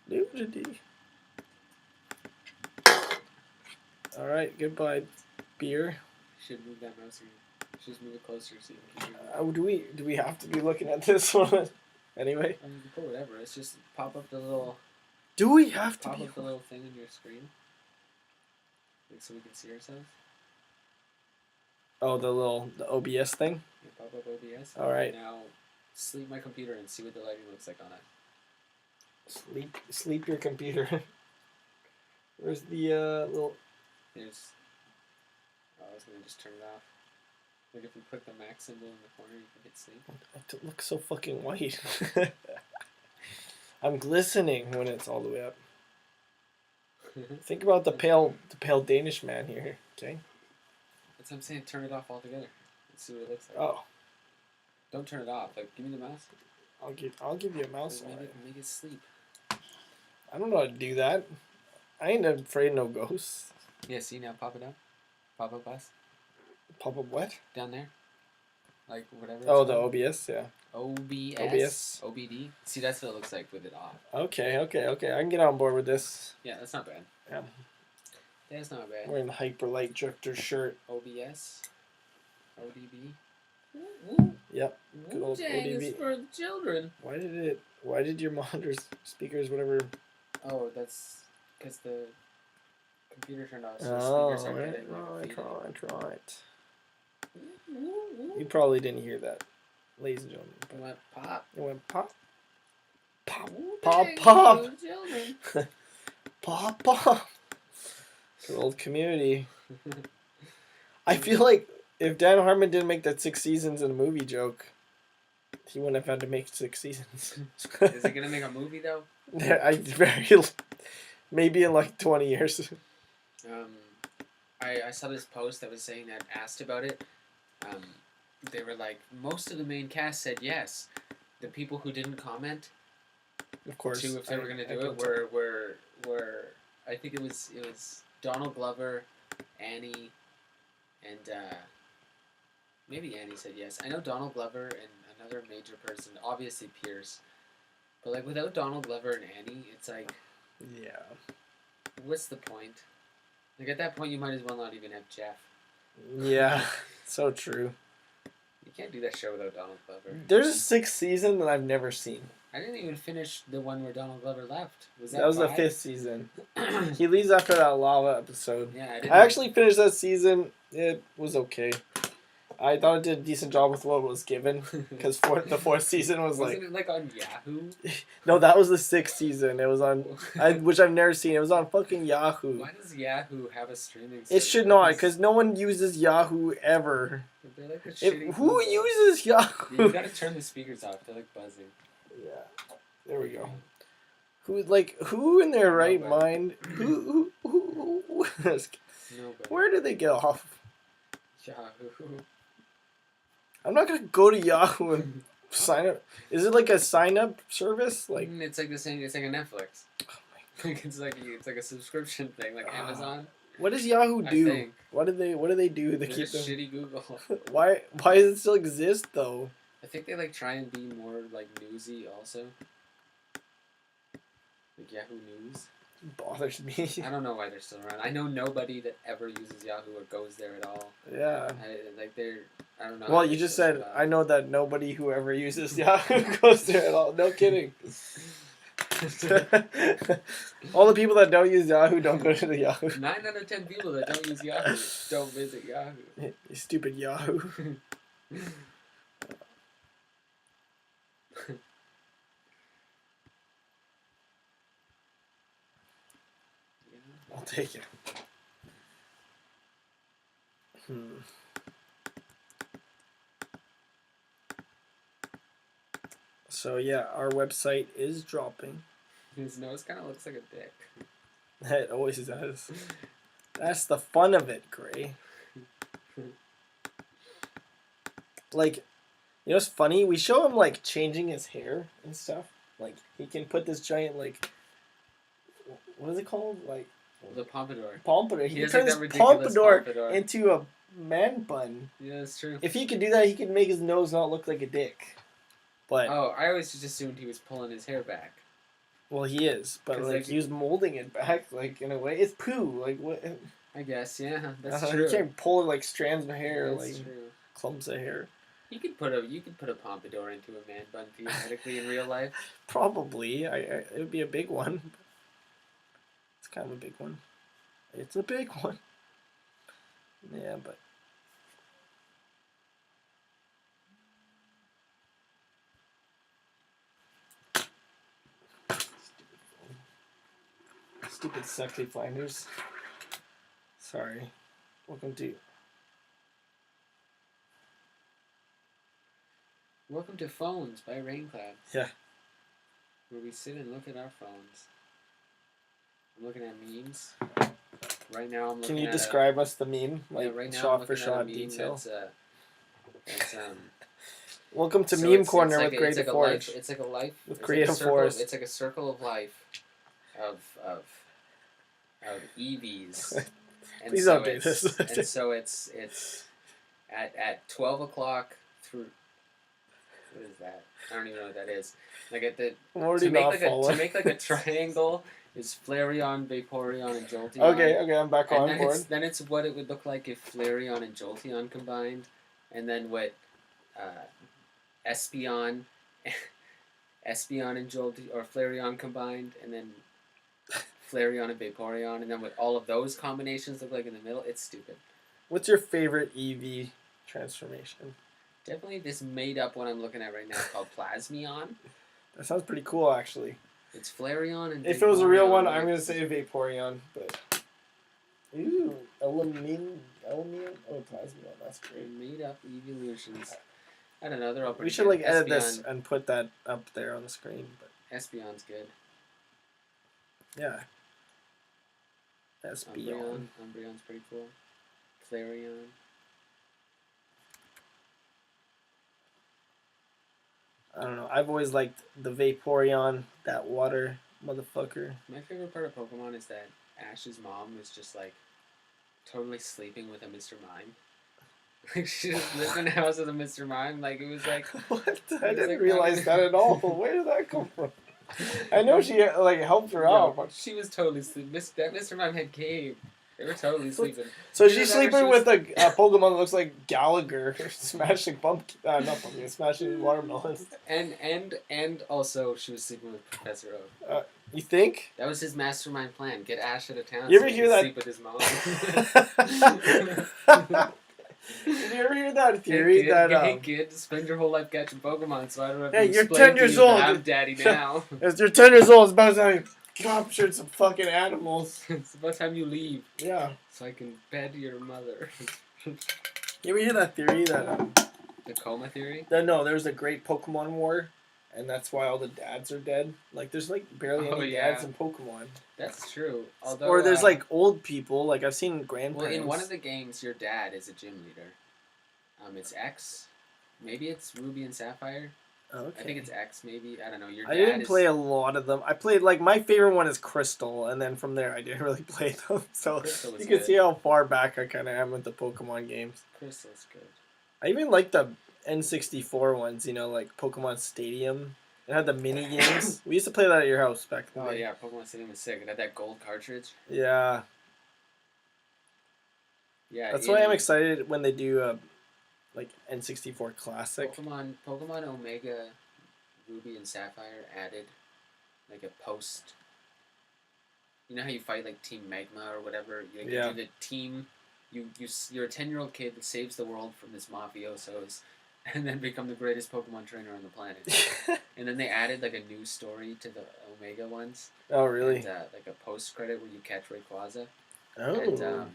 S1: Nudity. All right, goodbye, beer.
S2: Should move that mouse again. Just move it closer so you can hear me.
S1: Do we have to be looking at this one anyway?
S2: I mean, you can put whatever. It's just pop up the little
S1: Do we have to
S2: pop
S1: be?
S2: up the little thing on your screen, like so we can see ourselves.
S1: Oh, the OBS thing.
S2: Yeah, pop up OBS.
S1: All right.
S2: Now, sleep my computer and see what the lighting looks like on it.
S1: Sleep your computer. Where's the little?
S2: There's. Oh, I was gonna just turn it off. Like if you put the Mac symbol in the corner, you can hit sleep.
S1: It looks so fucking white. I'm glistening when it's all the way up. Think about the pale Danish man here. Okay.
S2: That's what I'm saying. Turn it off altogether. Let's see what it looks like.
S1: Oh,
S2: Don't turn it off. Like, give me the mouse.
S1: I'll give you a mouse.
S2: Make it sleep.
S1: I don't know how to do that. I ain't afraid of no ghosts.
S2: Yeah. See now, pop it up. Pop up us
S1: Pop up what?
S2: down there. Like whatever.
S1: Oh, the OBS, yeah.
S2: OBS. OBD. See, that's what it looks like with it off.
S1: Okay. I can get on board with this.
S2: Yeah, that's not bad.
S1: Yeah.
S2: That's not bad.
S1: Wearing the Hyperlight Drifter shirt.
S2: OBS. ODB.
S1: Yep. Good old
S2: Wu-Tang is
S1: ODB.
S2: for the children.
S1: Why did your monitors, speakers, whatever?
S2: Oh, that's because the computer turned off, so the
S1: Oh,
S2: speakers aren't
S1: right.
S2: getting like a feed.
S1: You probably didn't hear that, ladies and gentlemen.
S2: It went pop.
S1: It went pop. Pop.
S2: Wu-Tang
S1: Pop.
S2: is for the children.
S1: Pop. Good old Community. I feel like if Dan Harmon didn't make that 6 seasons in a movie joke, he wouldn't have had to make 6 seasons.
S2: Is it gonna make a movie though?
S1: Maybe in like 20 years.
S2: I saw this post that was saying that asked about it. They were like, most of the main cast said yes. The people who didn't comment,
S1: Of course.
S2: to if they were gonna do it, were I think it was Donald Glover, Annie, and Maybe Andy said yes. I know Donald Glover and another major person, obviously Pierce. But like without Donald Glover and Andy, it's like,
S1: Yeah.
S2: what's the point? Like at that point, you might as well not even have Jeff.
S1: Yeah. So true.
S2: You can't do that show without Donald Glover.
S1: There's a 6th season that I've never seen.
S2: I didn't even finish the one where Donald Glover left.
S1: That was the
S2: 5?
S1: 5th season. He leaves after that lava episode.
S2: Yeah,
S1: I actually finished that season. It was okay. I thought it did a decent job with what was given, because the 4th season was
S2: Wasn't it like on Yahoo?
S1: No, that was the 6th season. It was on, which I've never seen. It was on fucking Yahoo.
S2: Why does Yahoo have a streaming service?
S1: It should not, because no one uses Yahoo ever.
S2: They're like a shitty
S1: Who
S2: Google.
S1: uses Yahoo?
S2: You gotta turn the speakers off. They're like buzzing.
S1: Yeah, there we go. Who in their right mind? Who
S2: Nobody.
S1: Where do they get off?
S2: Yahoo.
S1: I'm not gonna go to Yahoo and sign up. Is it like a sign up service? Like
S2: It's like the same. It's like a Netflix. It's like a subscription thing, like Amazon.
S1: what does Yahoo
S2: I
S1: do?
S2: think.
S1: What do they do to
S2: They're
S1: keep
S2: just
S1: them?
S2: shitty Google.
S1: Why does it still exist though?
S2: I think they like try and be more like newsy also. Like Yahoo News.
S1: It bothers me.
S2: I don't know why they're still around. I know nobody that ever uses Yahoo or goes there at all.
S1: Yeah.
S2: I don't know.
S1: Well, you just said I know that nobody who ever uses Yahoo goes there at all. No kidding. All the people that don't use Yahoo don't go to the Yahoo.
S2: 9 out of 10 people that don't use Yahoo don't visit Yahoo.
S1: You stupid Yahoo. I'll take it. So yeah, our website is dropping.
S2: His nose kind of looks like a dick.
S1: It always does. That's the fun of it, Gray. Like, you know what's funny? We show him like changing his hair and stuff. Like he can put this giant like, what is it called? Like
S2: The pompadour.
S1: pompadour. He
S2: He
S1: can
S2: has,
S1: turn
S2: like,
S1: this
S2: that ridiculous
S1: pompadour
S2: pompadour.
S1: into a man bun.
S2: Yeah, that's true.
S1: If he could do that, he could make his nose not look like a dick. But
S2: Oh, I always just assumed he was pulling his hair back.
S1: well, he is. But
S2: 'Cause,
S1: like
S2: like,
S1: he was molding it back, like in a way. It's poo. Like what?
S2: I guess, yeah, that's
S1: You
S2: true.
S1: can't pull like strands of hair,
S2: That's
S1: like
S2: true.
S1: clumps of hair.
S2: You could put a pompadour into a man bun theoretically in real life.
S1: Probably, it would be a big one. It's kind of a big one. It's a big one. Yeah, but stupid sexy finders. Sorry. Welcome to
S2: Welcome to Phones by Raincloud.
S1: Yeah.
S2: Where we sit and look at our phones. I'm looking at memes. Right now I'm looking
S1: Can you
S2: at
S1: describe us the meme? Like
S2: right now I'm
S1: shot for
S2: looking at a
S1: shot
S2: meme
S1: detail.
S2: That's
S1: Welcome to
S2: so
S1: Meme
S2: it's
S1: Corner
S2: like
S1: with
S2: a- it's
S1: Creative
S2: like a
S1: Forge.
S2: life- It's like a life
S1: With
S2: it's
S1: Creative
S2: like a circle,
S1: Force.
S2: It's like a circle of life of EVs. And
S1: Please
S2: so
S1: don't do
S2: it's-
S1: this.
S2: And so it's at 12 o'clock through. What is that? I don't even know what that is. Like at the
S1: I'm already
S2: to make
S1: not
S2: like
S1: following.
S2: to make like a triangle is Flareon, Vaporeon, and Jolteon.
S1: Okay, I'm back
S2: And
S1: on
S2: then
S1: board.
S2: then it's what it would look like if Flareon and Jolteon combined, and then what Espeon, Espeon and Jolteon or Flareon combined, and then Flareon and Vaporeon, and then what all of those combinations look like in the middle. It's stupid.
S1: What's your favorite EV transformation?
S2: Definitely this made up one I'm looking at right now called Plasmeon.
S1: That sounds pretty cool, actually.
S2: It's Flareon and
S1: If it was a real
S2: Vaporeon,
S1: one,
S2: like-
S1: I'm gonna say Vaporeon, but ooh, Element, oh, Plasmeon, that's great.
S2: Made up evolutions. I don't know. They're all pretty
S1: We should
S2: good.
S1: like edit this
S2: Espeon-
S1: and put that up there on the screen, but
S2: Espeon's good.
S1: yeah. Espeon.
S2: Umbreon's pretty cool. Flareon.
S1: I don't know. I've always liked the Vaporeon, that water motherfucker.
S2: My favorite part of Pokemon is that Ash's mom was just like totally sleeping with a Mr. Mime. Like she just lived in a house with a Mr. Mime. Like it was like
S1: What? I
S2: was
S1: didn't
S2: like
S1: realize
S2: fucking-
S1: that at all. Where did that come from? I know she like helped her
S2: No,
S1: out, but
S2: she was totally sleeping. That Mr. Mime had cave. They were totally sleeping.
S1: so
S2: You
S1: she's
S2: remember
S1: sleeping
S2: she was-
S1: with a Pokemon that looks like Gallagher smashing not pumpkin, smashing watermelons.
S2: And also she was sleeping with Professor Oak.
S1: You think?
S2: That was his mastermind plan. Get Ash out of town.
S1: You
S2: so
S1: ever
S2: he
S1: hear
S2: can
S1: that-
S2: Sleep with his mom.
S1: Did you ever hear that theory
S2: hey kid, spend your whole life catching Pokemon, so I don't have to
S1: Hey, you're
S2: explain
S1: 10
S2: to
S1: years
S2: you that
S1: old.
S2: I'm daddy now.
S1: as you're 10 years old, it's about time you captured some fucking animals.
S2: It's about time you leave,
S1: Yeah.
S2: so I can bed your mother.
S1: You ever hear that theory
S2: The coma theory?
S1: that no, there's a great Pokemon war, and that's why all the dads are dead? Like, there's like barely
S2: Oh,
S1: any
S2: yeah.
S1: dads in Pokemon.
S2: That's true. Although,
S1: Or there's like old people, like I've seen grandparents.
S2: well, in one of the games, your dad is a gym leader. It's X. Maybe it's Ruby and Sapphire.
S1: Okay.
S2: I think it's X. Maybe I don't know. Your
S1: I
S2: dad
S1: didn't
S2: is
S1: play a lot of them. I played like my favorite one is Crystal, and then from there I didn't really play them. So
S2: Crystal was
S1: you can
S2: good.
S1: see how far back I kind of am with the Pokemon games.
S2: Crystal's good.
S1: I even like the N64 ones. You know, like Pokemon Stadium. It had the mini games. We used to play that at your house back in the
S2: Oh
S1: day.
S2: yeah, Pokemon Stadium was sick. It had that gold cartridge.
S1: Yeah.
S2: Yeah.
S1: That's why I'm excited when they do like N64 Classic.
S2: Pokemon Omega, Ruby and Sapphire added like a post. You know how you fight like Team Magma or whatever? You
S1: Yeah.
S2: do the team. You're a 10-year-old kid that saves the world from this mafiosos, and then become the greatest Pokemon trainer on the planet. And then they added like a new story to the Omega ones.
S1: Oh really?
S2: And, like a post credit where you catch Rayquaza.
S1: Oh.
S2: And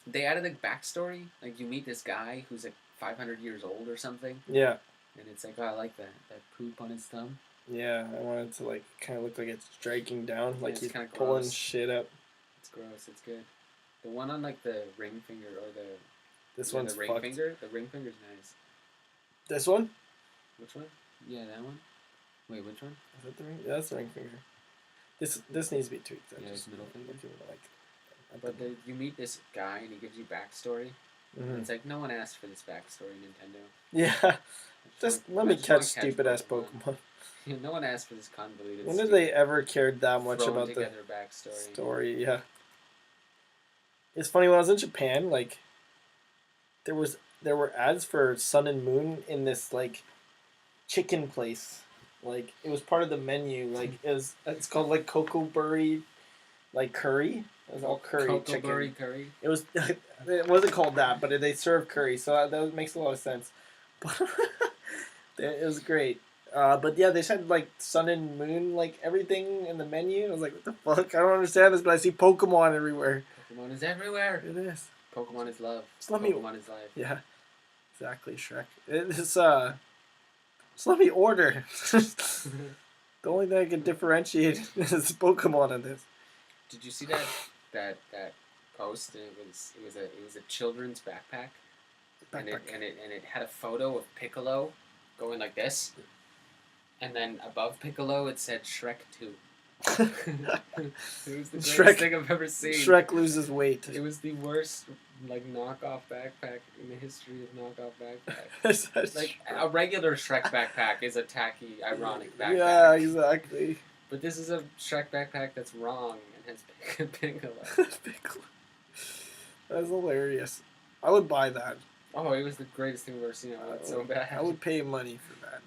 S2: they added like backstory. Like you meet this guy who's like 500 years old or something,
S1: Yeah.
S2: and it's like, oh, I like that poop on his thumb.
S1: Yeah. I want it to like kind of look like it's striking down, like
S2: it's
S1: he's
S2: kinda
S1: pulling
S2: gross.
S1: shit up.
S2: It's gross. It's good. The one on like the ring finger or
S1: This
S2: yeah,
S1: one's
S2: the ring
S1: fucked.
S2: finger. The ring finger's nice.
S1: This one?
S2: Which one? Yeah, that one. Wait, which one?
S1: Is that the ring? Yeah, that's the ring finger. This needs to be tweaked.
S2: Yeah, it's middle finger.
S1: give it, like,
S2: But you meet this guy and he gives you backstory.
S1: Mhm.
S2: It's like no one asked for this backstory, Nintendo.
S1: Yeah. Just let me
S2: I just wanna
S1: catch stupid ass Pokemon.
S2: Yeah, no one asked for this convoluted.
S1: When did they ever cared that much
S2: thrown
S1: about the
S2: together backstory?
S1: story? Yeah. It's funny when I was in Japan, like there were ads for Sun and Moon in this like chicken place. Like it was part of the menu. Like it's called like Kokoburi like curry. It was all curry chicken.
S2: Kokoburi curry.
S1: It was it wasn't called that, but they served curry, so that makes a lot of sense. But it was great. But yeah, they said like Sun and Moon, like everything in the menu. I was like, what the fuck? I don't understand this, but I see Pokemon everywhere.
S2: Pokemon is everywhere.
S1: It is.
S2: Pokemon is love.
S1: Just let me-
S2: Pokemon is life.
S1: Yeah, exactly, Shrek. It's just let me order. The only thing I can differentiate is Pokemon in this.
S2: Did you see that post? And it was a children's backpack, and it had a photo of Piccolo going like this, and then above Piccolo it said Shrek 2. It was the greatest
S1: Shrek-
S2: thing I've ever seen.
S1: Shrek loses weight.
S2: It was the worst like knockoff backpack in the history of knockoff backpacks. Like a regular Shrek backpack is a tacky, ironic backpack.
S1: Yeah, exactly.
S2: But this is a Shrek backpack that's wrong and has Piccolo.
S1: Piccolo. That's hilarious. I would buy that.
S2: Oh, it was the greatest thing I've ever seen. I want it so bad.
S1: I would pay money for that.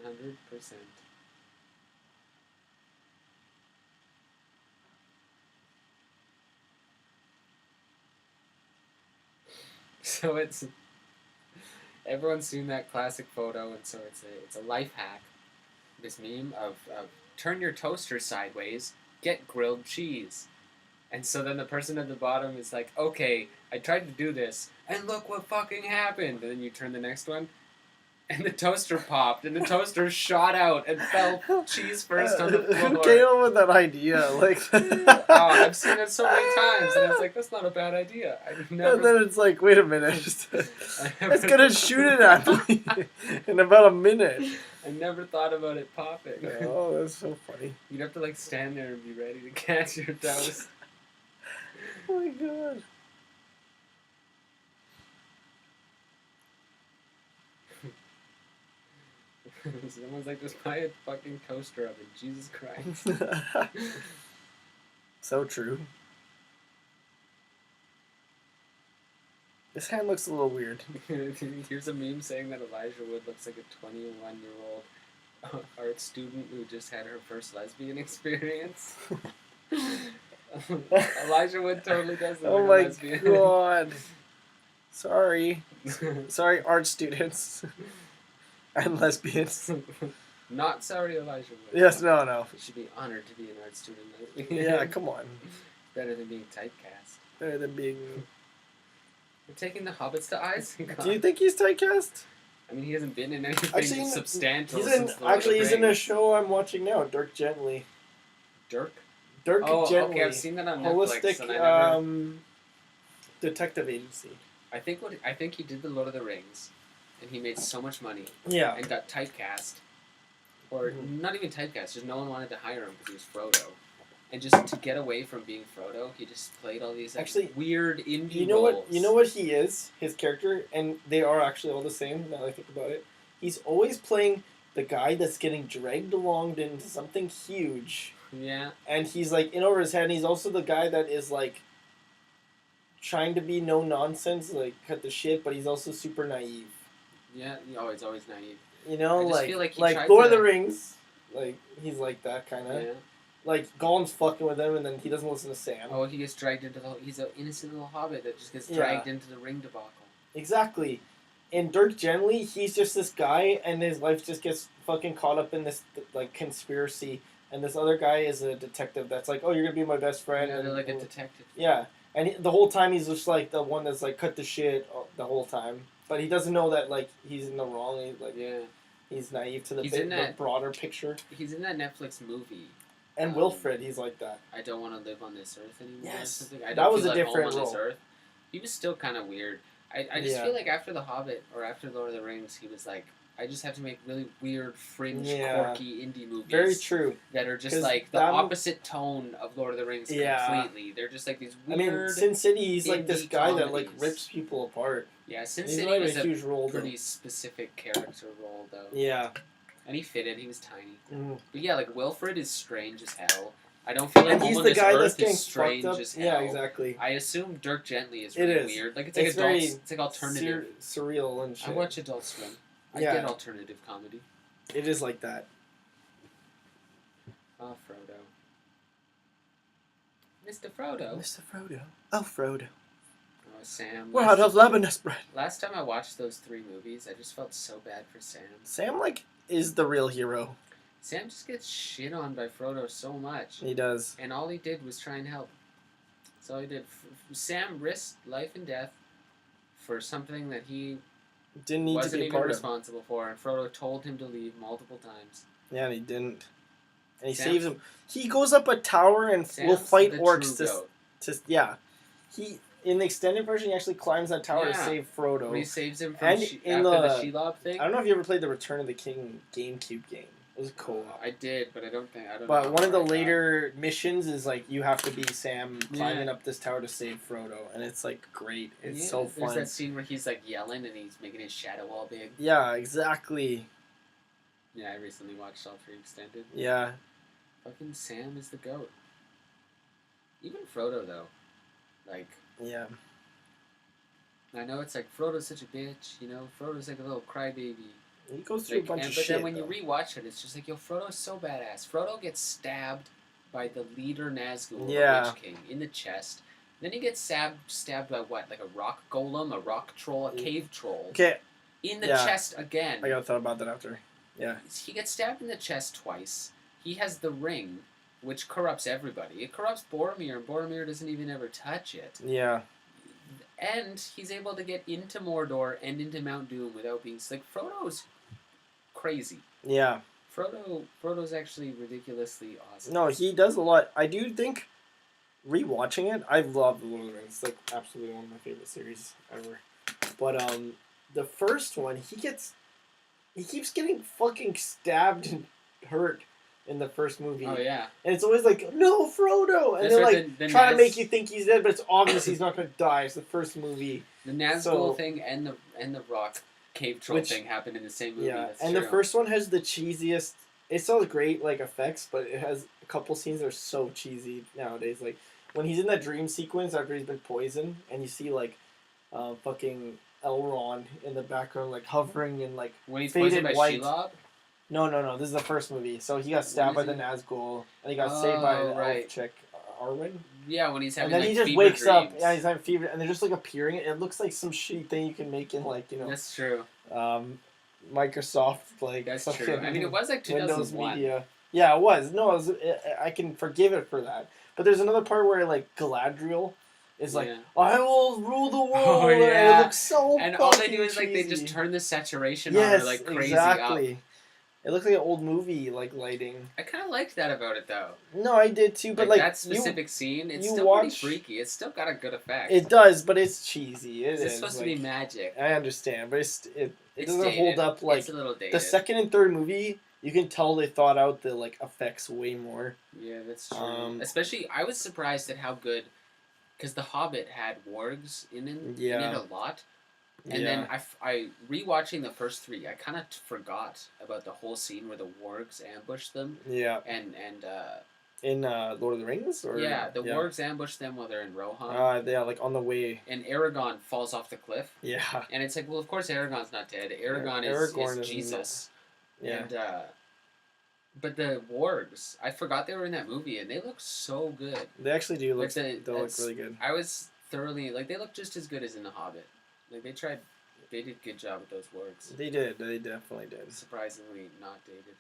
S2: 100%. So it's everyone's seen that classic photo, and so it's a life hack. This meme of turn your toaster sideways, get grilled cheese, and so then the person at the bottom is like, okay, I tried to do this, and look what fucking happened. And then you turn the next one, and the toaster popped, and the toaster shot out and fell cheese first on the
S1: Who
S2: floor.
S1: came up with that idea? Like,
S2: Oh, I've seen it so many times, and it's like, that's not a bad idea. I never.
S1: And then it's like, wait a minute,
S2: I never
S1: it's gonna shoot it at me in about a minute.
S2: I never thought about it popping.
S1: Oh, that's so funny.
S2: You'd have to like stand there and be ready to catch your toast.
S1: Oh my god.
S2: Someone's like, just buy a fucking toaster oven. Jesus Christ.
S1: So true. This hand looks a little weird.
S2: Here's a meme saying that Elijah Wood looks like a 21-year-old art student who just had her first lesbian experience. Elijah Wood totally does look
S1: Oh
S2: like
S1: my
S2: a lesbian.
S1: god. Sorry. Sorry, art students. And lesbians.
S2: Not sorry, Elijah Wood.
S1: Yes, no.
S2: You should be honored to be an art student.
S1: Yeah, come on.
S2: Better than being typecast.
S1: Better than being...
S2: We're taking the hobbits to Isengard.
S1: Do you think he's typecast?
S2: I mean, he hasn't been in anything
S1: Actually,
S2: substantial
S1: He's
S2: since
S1: in.
S2: Lord of
S1: Actually,
S2: the
S1: he's in a
S2: Rings.
S1: show I'm watching now. Dirk Gently.
S2: Dirk?
S1: Dirk
S2: Oh,
S1: Gently.
S2: okay, I've seen that on Netflix.
S1: Holistic
S2: And I
S1: detective agency.
S2: think he did the Lord of the Rings, and he made so much money
S1: Yeah.
S2: and got typecast, or not even typecast. Just no one wanted to hire him because he was Frodo, and just to get away from being Frodo, he just played all these weird indie
S1: You know
S2: roles.
S1: what? You know what he is. His character, and they are actually all the same. Now that I think about it, he's always playing the guy that's getting dragged along into something huge.
S2: Yeah.
S1: And he's like in over his head. And he's also the guy that is like trying to be no nonsense, like cut the shit, but he's also super naive.
S2: Yeah. He's always naive.
S1: You know,
S2: I just
S1: like
S2: feel like he
S1: like
S2: tried
S1: Lord of
S2: to-
S1: the Rings. Like he's like that kind of.
S2: Yeah.
S1: Like Gollum's fucking with him, and then he doesn't listen to Sam.
S2: Oh, he gets dragged into the. He's an innocent little hobbit that just gets
S1: Yeah.
S2: dragged into the ring debacle.
S1: Exactly. In Dirk Gently, he's just this guy, and his life just gets fucking caught up in this like conspiracy. And this other guy is a detective that's like, "Oh, you're gonna be my best friend."
S2: Yeah,
S1: and
S2: they're like a detective.
S1: yeah, and the whole time he's just like the one that's like cut the shit the whole time, but he doesn't know that like he's in the wrong. He's naive to
S2: He's in
S1: the
S2: that-
S1: broader picture.
S2: He's in that Netflix movie.
S1: And Wilfred, he's like that.
S2: I don't want to live on this earth anymore.
S1: Yes.
S2: Or something. I
S1: That
S2: don't
S1: was
S2: feel
S1: a
S2: at home
S1: different
S2: on this
S1: role.
S2: earth. He was still kind of weird. I just
S1: Yeah.
S2: feel like after The Hobbit or after Lord of the Rings, he was like, I just have to make really weird, fringe,
S1: Yeah.
S2: quirky indie movies.
S1: Very true.
S2: That are just
S1: 'Cause
S2: like the
S1: that one-
S2: opposite tone of Lord of the Rings
S1: Yeah.
S2: completely. They're just like these
S1: I
S2: weird.
S1: mean, Sin City, he's like this
S2: indie
S1: guy that like
S2: comedies.
S1: rips people apart.
S2: Yeah, Sin
S1: He's
S2: City
S1: not
S2: was
S1: a
S2: a
S1: huge role.
S2: pretty specific character role, though.
S1: Yeah.
S2: And he fit it. He was tiny.
S1: Mm.
S2: But yeah, like Wilfred is strange as hell. I don't feel like
S1: And
S2: Home
S1: he's
S2: on
S1: the
S2: This
S1: guy that's
S2: Earth
S1: getting
S2: is strange
S1: fucked up.
S2: as hell.
S1: Yeah, exactly.
S2: I assume Dirk Gently is
S1: It
S2: really
S1: is.
S2: weird. Like it's like
S1: It's
S2: adult.
S1: very
S2: It's like alternative.
S1: surreal and shit.
S2: I watch Adult Swim. I
S1: Yeah.
S2: get alternative comedy.
S1: It is like that.
S2: Oh, Frodo. Mr. Frodo.
S1: Mr. Frodo. Oh, Frodo.
S2: Oh, Sam.
S1: We're out of Lebanese bread.
S2: Last time I watched those 3 movies, I just felt so bad for Sam.
S1: Sam, like, is the real hero.
S2: Sam just gets shit on by Frodo so much.
S1: He does.
S2: And all he did was try and help. That's all he did. Sam risked life and death for something that he
S1: Didn't need to
S2: wasn't
S1: be
S2: even
S1: part of.
S2: responsible for, and Frodo told him to leave multiple times.
S1: Yeah, and he didn't. And he
S2: Sam's-
S1: saves him. He goes up a tower and will
S2: Sam's
S1: fight
S2: the
S1: orcs
S2: true goat.
S1: yeah. He in the extended version he actually climbs that tower to
S2: Yeah.
S1: save Frodo.
S2: When he saves him from
S1: And
S2: after
S1: in
S2: the
S1: the-
S2: Shelob thing.
S1: I don't know if you ever played the Return of the King GameCube game. It was cool.
S2: I did, but I don't know.
S1: But
S2: how
S1: one of the
S2: far I got.
S1: later missions is like you have to be Sam climbing
S2: Yeah.
S1: up this tower to save Frodo, and it's like great. It's
S2: Yeah,
S1: so
S2: There's
S1: fun.
S2: that scene where he's like yelling and he's making his shadow all big.
S1: Yeah, exactly.
S2: Yeah, I recently watched all 3 extended.
S1: Yeah,
S2: Fucking Sam is the goat. Even Frodo though, like
S1: yeah.
S2: I know it's like Frodo's such a bitch, you know. Frodo's like a little crybaby.
S1: He goes through
S2: Like,
S1: a bunch of
S2: but
S1: shit.
S2: then when
S1: though.
S2: you rewatch it, it's just like, yo, Frodo's so badass. Frodo gets stabbed by the leader Nazgul,
S1: Yeah.
S2: the Witch King, in the chest. Then he gets stabbed by what? Like a rock golem, a rock troll, a cave troll.
S1: Okay,
S2: In the
S1: Yeah.
S2: chest again.
S1: I gotta thought about that after.
S2: He gets stabbed in the chest twice. He has the ring, which corrupts everybody. It corrupts Boromir, and Boromir doesn't even ever touch it.
S1: Yeah,
S2: And he's able to get into Mordor and into Mount Doom without being like Frodo's crazy.
S1: yeah.
S2: Frodo's actually ridiculously awesome.
S1: No, he does a lot. I do think rewatching it, I love The Lord of the Rings. It's like absolutely one of my favorite series ever. But the first one, he keeps getting fucking stabbed and hurt in the first movie.
S2: Oh yeah.
S1: And it's always like, no, Frodo! And
S2: That's
S1: they're
S2: right,
S1: like
S2: the
S1: trying to
S2: Naz-
S1: make you think he's dead, but it's obvious he's not gonna die. It's the first movie.
S2: The Nazgul
S1: So-
S2: thing and the rock. cave troll thing happened in the same movie.
S1: Yeah,
S2: That's
S1: and
S2: true.
S1: the first one has the cheesiest. It still has great like effects, but it has a couple scenes that are so cheesy nowadays. Like when he's in that dream sequence after he's been poisoned, and you see like, fucking Elrond in the background like hovering in like
S2: when he's
S1: faded
S2: poisoned by
S1: white.
S2: Shelob?
S1: No. This is the first movie. So he got stabbed by the Nazgul, and he got saved by the elf chick, Arwen.
S2: Yeah, when he's having
S1: and then
S2: like,
S1: he just
S2: fever
S1: wakes up.
S2: dreams.
S1: Yeah, he's having fever, and they're just like appearing. It looks like some shitty thing you can make in like
S2: That's true.
S1: Microsoft like.
S2: That's true. I mean, it was like 2001.
S1: Windows Media. Yeah, it was. No, I can forgive it for that. But there's another part where like Galadriel is like, I will rule the world.
S2: Oh, yeah.
S1: And it looks so.
S2: And all they do is
S1: cheesy.
S2: like they just turn the saturation on her like crazy
S1: exactly.
S2: up.
S1: It looked like an old movie like lighting.
S2: I kind of liked that about it though.
S1: No, I did too, but like
S2: that specific scene, it's still pretty freaky. It's still got a good effect.
S1: It does, but it's cheesy.
S2: It's supposed to be magic.
S1: I understand, but it doesn't
S2: dated.
S1: hold up like
S2: it's a little dated.
S1: The second and third movie. You can tell they thought out the like effects way more.
S2: Yeah, that's true. Especially, I was surprised at how good, because The Hobbit had wargs in it a lot. And then I rewatching the first three, I kind of forgot about the whole scene where the wargs ambushed them.
S1: Yeah.
S2: And
S1: in Lord of the Rings, or
S2: the wargs ambush them while they're in Rohan.
S1: Yeah, like on the way.
S2: And Aragorn falls off the cliff.
S1: Yeah.
S2: And it's like, well, of course Aragorn's not dead. Aragorn is Jesus.
S1: Yeah.
S2: And but the wargs, I forgot they were in that movie, and they look so good.
S1: They actually do look.
S2: They
S1: look really good.
S2: I was thoroughly like they look just as good as in The Hobbit. Like they did a good job with those wargs.
S1: They did. They definitely did.
S2: Surprisingly not dated.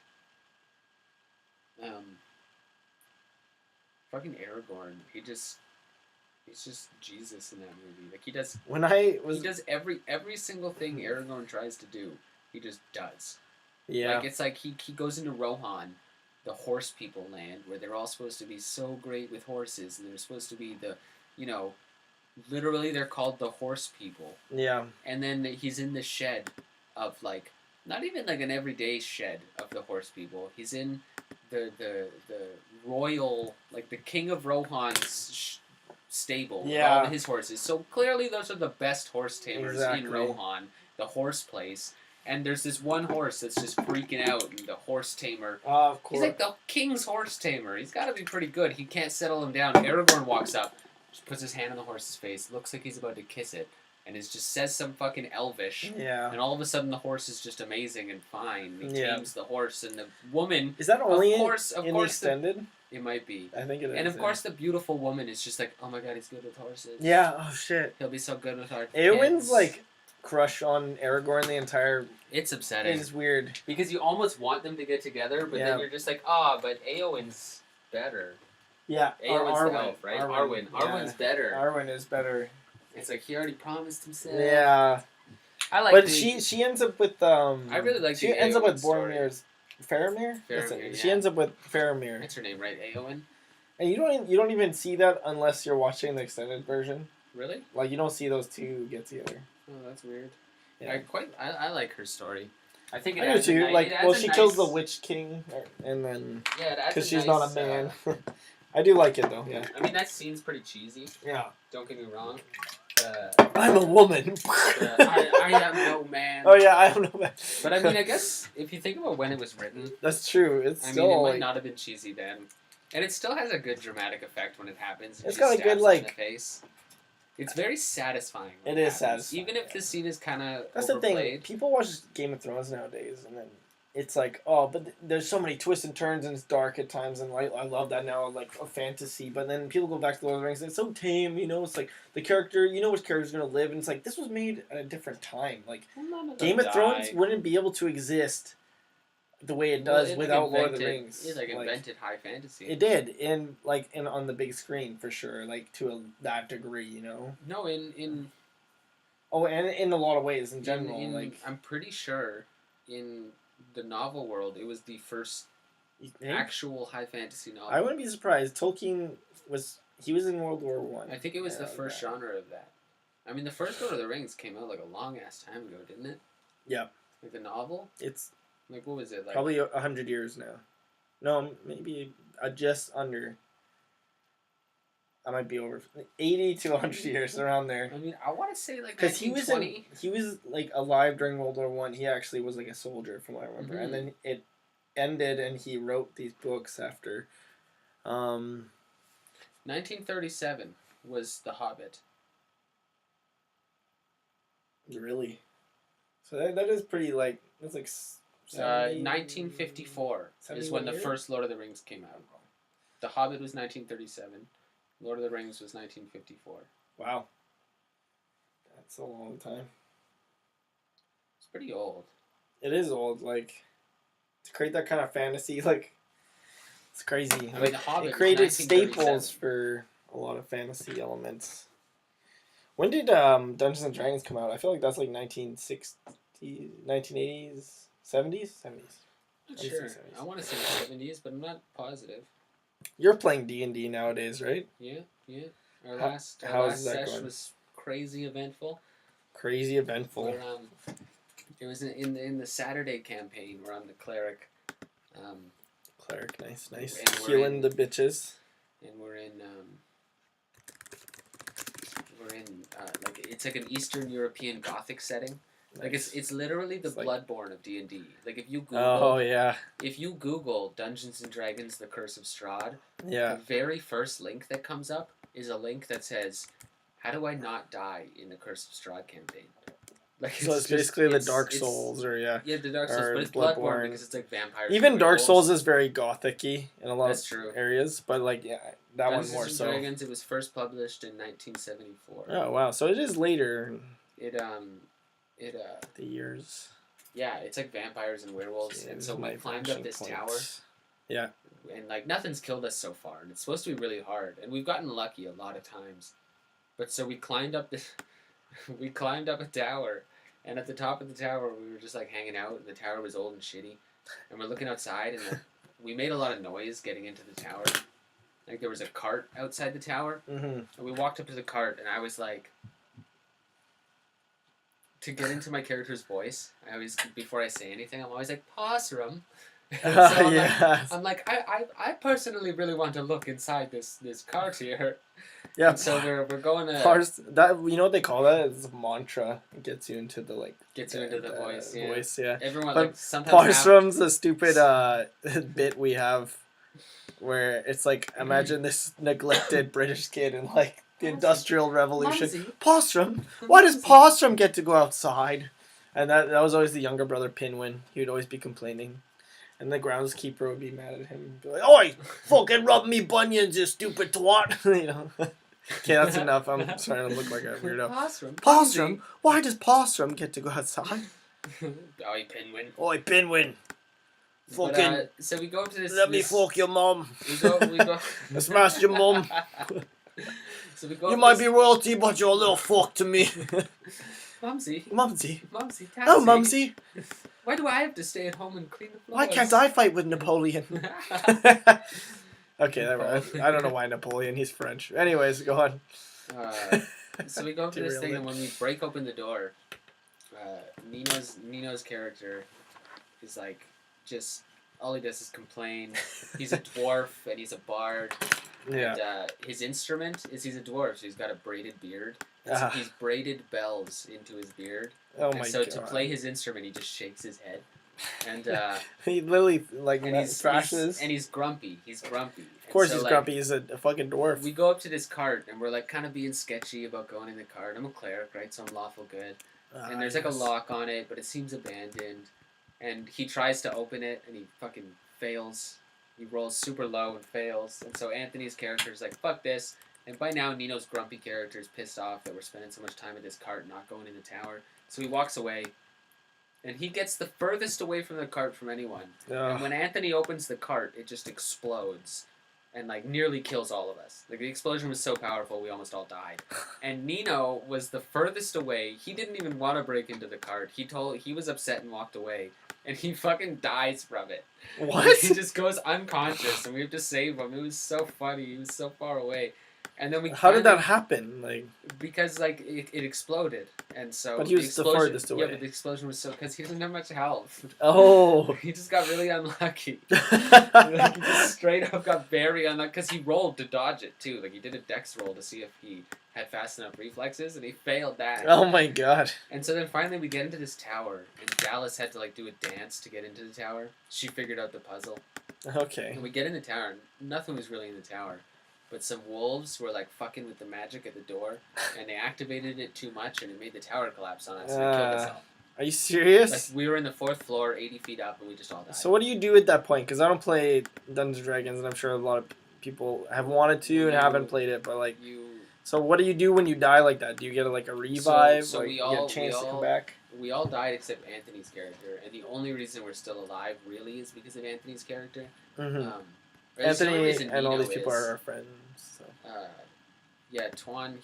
S2: Fucking Aragorn, he's just Jesus in that movie. Like he does. He does every single thing Aragorn tries to do. He just does.
S1: Yeah.
S2: Like, it's like he goes into Rohan, the horse people land, where they're all supposed to be so great with horses, and they're supposed to be the, literally they're called the horse people.
S1: Yeah.
S2: And then he's in the shed of, like, not even like an everyday shed of the horse people. He's in the royal, like, the king of Rohan's stable with all his horses. So clearly those are the best horse tamers in Rohan, the horse place. And there's this one horse that's just freaking out, and the horse tamer.
S1: Of course.
S2: He's like the king's horse tamer. He's got to be pretty good. He can't settle him down. Aragorn walks up, just puts his hand on the horse's face, looks like he's about to kiss it, and it just says some fucking Elvish.
S1: Yeah.
S2: And all of a sudden, the horse is just amazing and fine. He tames the horse, and the woman.
S1: Is that only
S2: of course,
S1: the extended?
S2: It might be.
S1: I think it is.
S2: And of course, the beautiful woman is just like, oh my god, he's good with horses.
S1: Yeah. Oh shit.
S2: He'll be so good with our
S1: Eowyn's like crush on Aragorn the entire.
S2: It's upsetting.
S1: It's weird
S2: because you almost want them to get together, but then you're just like, but Eowyn's better.
S1: Yeah,
S2: Eowyn's the elf, right? Arwen.
S1: Yeah.
S2: Arwen's better.
S1: Arwen is better.
S2: It's like he already promised himself.
S1: Yeah.
S2: I like.
S1: But she ends up with
S2: I really like.
S1: She ends up with Boromir's Faramir.
S2: Faramir.
S1: She ends up with Faramir.
S2: That's her name, right? Eowyn.
S1: And you don't even see that unless you're watching the extended version.
S2: Really?
S1: Like you don't see those two get together.
S2: Oh, that's weird.
S1: Yeah.
S2: I like her story. I think it
S1: I do too. She kills the Witch King, and then
S2: because
S1: she's not a man. I do like it though. Yeah.
S2: I mean that scene's pretty cheesy.
S1: Yeah.
S2: Don't get me wrong.
S1: I'm a woman.
S2: I am no man.
S1: Oh yeah, I am no man.
S2: But I mean, I guess if you think about when it was written,
S1: that's true. It
S2: might not have been cheesy then, and it still has a good dramatic effect when it happens.
S1: It's got a good
S2: in the face. It's very satisfying.
S1: It is satisfying.
S2: Even if the scene is kind of
S1: That's
S2: overplayed.
S1: the thing. People watch Game of Thrones nowadays, and then it's like, but there's so many twists and turns, and it's dark at times, and I love that now, like a fantasy. But then people go back to Lord of the Rings, and it's so tame, It's like the character, which character's gonna live, and it's like this was made at a different time. Like Game of Thrones wouldn't be able to exist the way it does without Lord of the Rings.
S2: It invented high fantasy.
S1: It did, and on the big screen for sure, like to that degree,
S2: No, in
S1: and in a lot of ways in general,
S2: I'm pretty sure in the novel world it was the first actual high fantasy novel.
S1: I wouldn't be surprised. Tolkien was in World War I.
S2: I think it was the first genre of that. I mean, the first Lord of the Rings came out like a long ass time ago, didn't it?
S1: Yeah.
S2: Like the novel.
S1: It's.
S2: Like, what was it? Like
S1: probably 100 years now. No, maybe just under. I might be over 80 to 100 years around there.
S2: I mean, I want to say like
S1: Because he
S2: 1920.
S1: was like alive during World War One. He actually was like a soldier, from what I remember. And then it ended, and he wrote these books after.
S2: 1937 was The Hobbit.
S1: Really? So that is pretty like that's like.
S2: 1954 is when the first Lord of the Rings came out. The Hobbit was 1937. Lord of the Rings was 1954.
S1: Wow. That's a long time.
S2: It's pretty old.
S1: It is old. Like, to create that kind of fantasy, like, it's crazy.
S2: I mean, The Hobbit
S1: it created
S2: was 1937.
S1: staples for a lot of fantasy elements. When did Dungeons and Dragons come out? I feel like that's like 1960s, 1980s, 70s? 70s.
S2: Not sure. I want to say 70s, but I'm not positive.
S1: You're playing D&D nowadays, right?
S2: Yeah. Our last session was crazy eventful.
S1: Crazy eventful.
S2: Where, it was in the Saturday campaign where I'm the cleric.
S1: Cleric, nice.
S2: Healing
S1: the bitches.
S2: And we're in like it's like an Eastern European Gothic setting.
S1: Nice.
S2: Like it's literally the Bloodborne of D&D. Like if you Google, if you Google Dungeons and Dragons: The Curse of Strahd, the very first link that comes up is a link that says, "How do I not die in the Curse of Strahd campaign?" Like
S1: so it's basically the Dark Souls,
S2: the Dark Souls, but it's Bloodborne because it's like vampires.
S1: Even Dark Souls is very gothic-y in a lot of areas, but like that one more so.
S2: Dungeons and Dragons, it was first published in 1974.
S1: Oh wow, so it is later.
S2: The
S1: years.
S2: Yeah, it's like vampires and werewolves, and so we climbed up this tower.
S1: Yeah.
S2: And like nothing's killed us so far, and it's supposed to be really hard, and we've gotten lucky a lot of times. But so we climbed up this, we climbed up a tower, and at the top of the tower we were just like hanging out, and the tower was old and shitty, and we're looking outside, and like, we made a lot of noise getting into the tower. Like there was a cart outside the tower, and we walked up to the cart, and I was like. To get into my character's voice, I always before I say anything, I'm always like Possum. I'm like I personally really want to look inside this cart here. Yeah. And so we're going to
S1: that you know what they call that? It's a mantra. It gets you into the
S2: voice. Yeah.
S1: Voice, yeah.
S2: Everyone
S1: but
S2: like sometimes.
S1: Possum's a stupid bit we have, where it's like imagine this neglected British kid in like. The Industrial Revolution.
S2: Mumsy.
S1: Possum? Why does Possum get to go outside? And that was always the younger brother, Pinwin. He would always be complaining. And the groundskeeper would be mad at him. And be like, oi! Fucking rub me bunions, you stupid twat! You know? Okay, that's enough. I'm starting to look like a weirdo. Possum? Why does Possum get to go outside?
S2: Oi, Pinwin.
S1: Oi, Pinwin. Fucking...
S2: so we go to this...
S1: Let me fuck your mum.
S2: We go...
S1: I smashed your mum.
S2: So we go
S1: you might be royalty, but you're a little fuck to me.
S2: Mumsy.
S1: Oh, Mumsy.
S2: Why do I have to stay at home and clean the floors?
S1: Why can't I fight with Napoleon? Okay, I don't know why Napoleon. He's French. Anyways, go on.
S2: So we go up to this thing, and when we break open the door, Nino's character is like just all he does is complain. He's a dwarf and he's a bard. Yeah. And his instrument is he's a dwarf, so he's got a braided beard. So he's braided bells into his beard.
S1: Oh my god.
S2: So to play his instrument, he just shakes his head. And
S1: he literally like thrashes.
S2: And he's grumpy. He's grumpy.
S1: Of course he's grumpy. He's a fucking dwarf.
S2: We go up to this cart, and we're like kind of being sketchy about going in the cart. I'm a cleric, right? So I'm lawful good. And there's like a lock on it, but it seems abandoned. And he tries to open it, and he fucking fails. He rolls super low and fails. And so Anthony's character is like, fuck this. And by now, Nino's grumpy character is pissed off that we're spending so much time at this cart not going in the tower. So he walks away. And he gets the furthest away from the cart from anyone. And when Anthony opens the cart, it just explodes. And, like, nearly kills all of us. Like, the explosion was so powerful, we almost all died. And Nino was the furthest away. He didn't even want to break into the cart. He was upset and walked away. And he fucking dies from it.
S1: What?
S2: He just goes unconscious, and we have to save him. It was so funny. He was so far away. And then
S1: How did that happen? Like,
S2: because like it exploded, and so
S1: But he was the
S2: explosion,
S1: farthest
S2: yeah,
S1: away.
S2: but the explosion was so because he doesn't have much health.
S1: Oh.
S2: He just got really unlucky. Like he just straight up got very unlucky because he rolled to dodge it too. Like he did a dex roll to see if he had fast enough reflexes, and he failed that.
S1: Oh my god.
S2: And so then finally we get into this tower, and Dallas had to like do a dance to get into the tower. She figured out the puzzle,
S1: Okay.
S2: and we get in the tower, and nothing was really in the tower. But some wolves were like fucking with the magic at the door, and they activated it too much, and it made the tower collapse on us, and it killed us all.
S1: Are you serious?
S2: Like we were in the 4th floor, 80 feet up, and we just all died.
S1: So what do you do at that point? Because I don't play Dungeons and Dragons, and I'm sure a lot of people have wanted to and haven't played it. But like, so what do you do when you die like that? Do you get like a revive?
S2: So
S1: like,
S2: we
S1: you
S2: all-
S1: get a chance
S2: we
S1: to
S2: all-
S1: come back?
S2: We all died except Anthony's character, and the only reason we're still alive really is because of Anthony's character.
S1: Mm-hmm.
S2: Or at least the only
S1: Anthony
S2: reason
S1: and all
S2: Nino
S1: these people
S2: is.
S1: are our friends. So.
S2: Yeah, Tuan,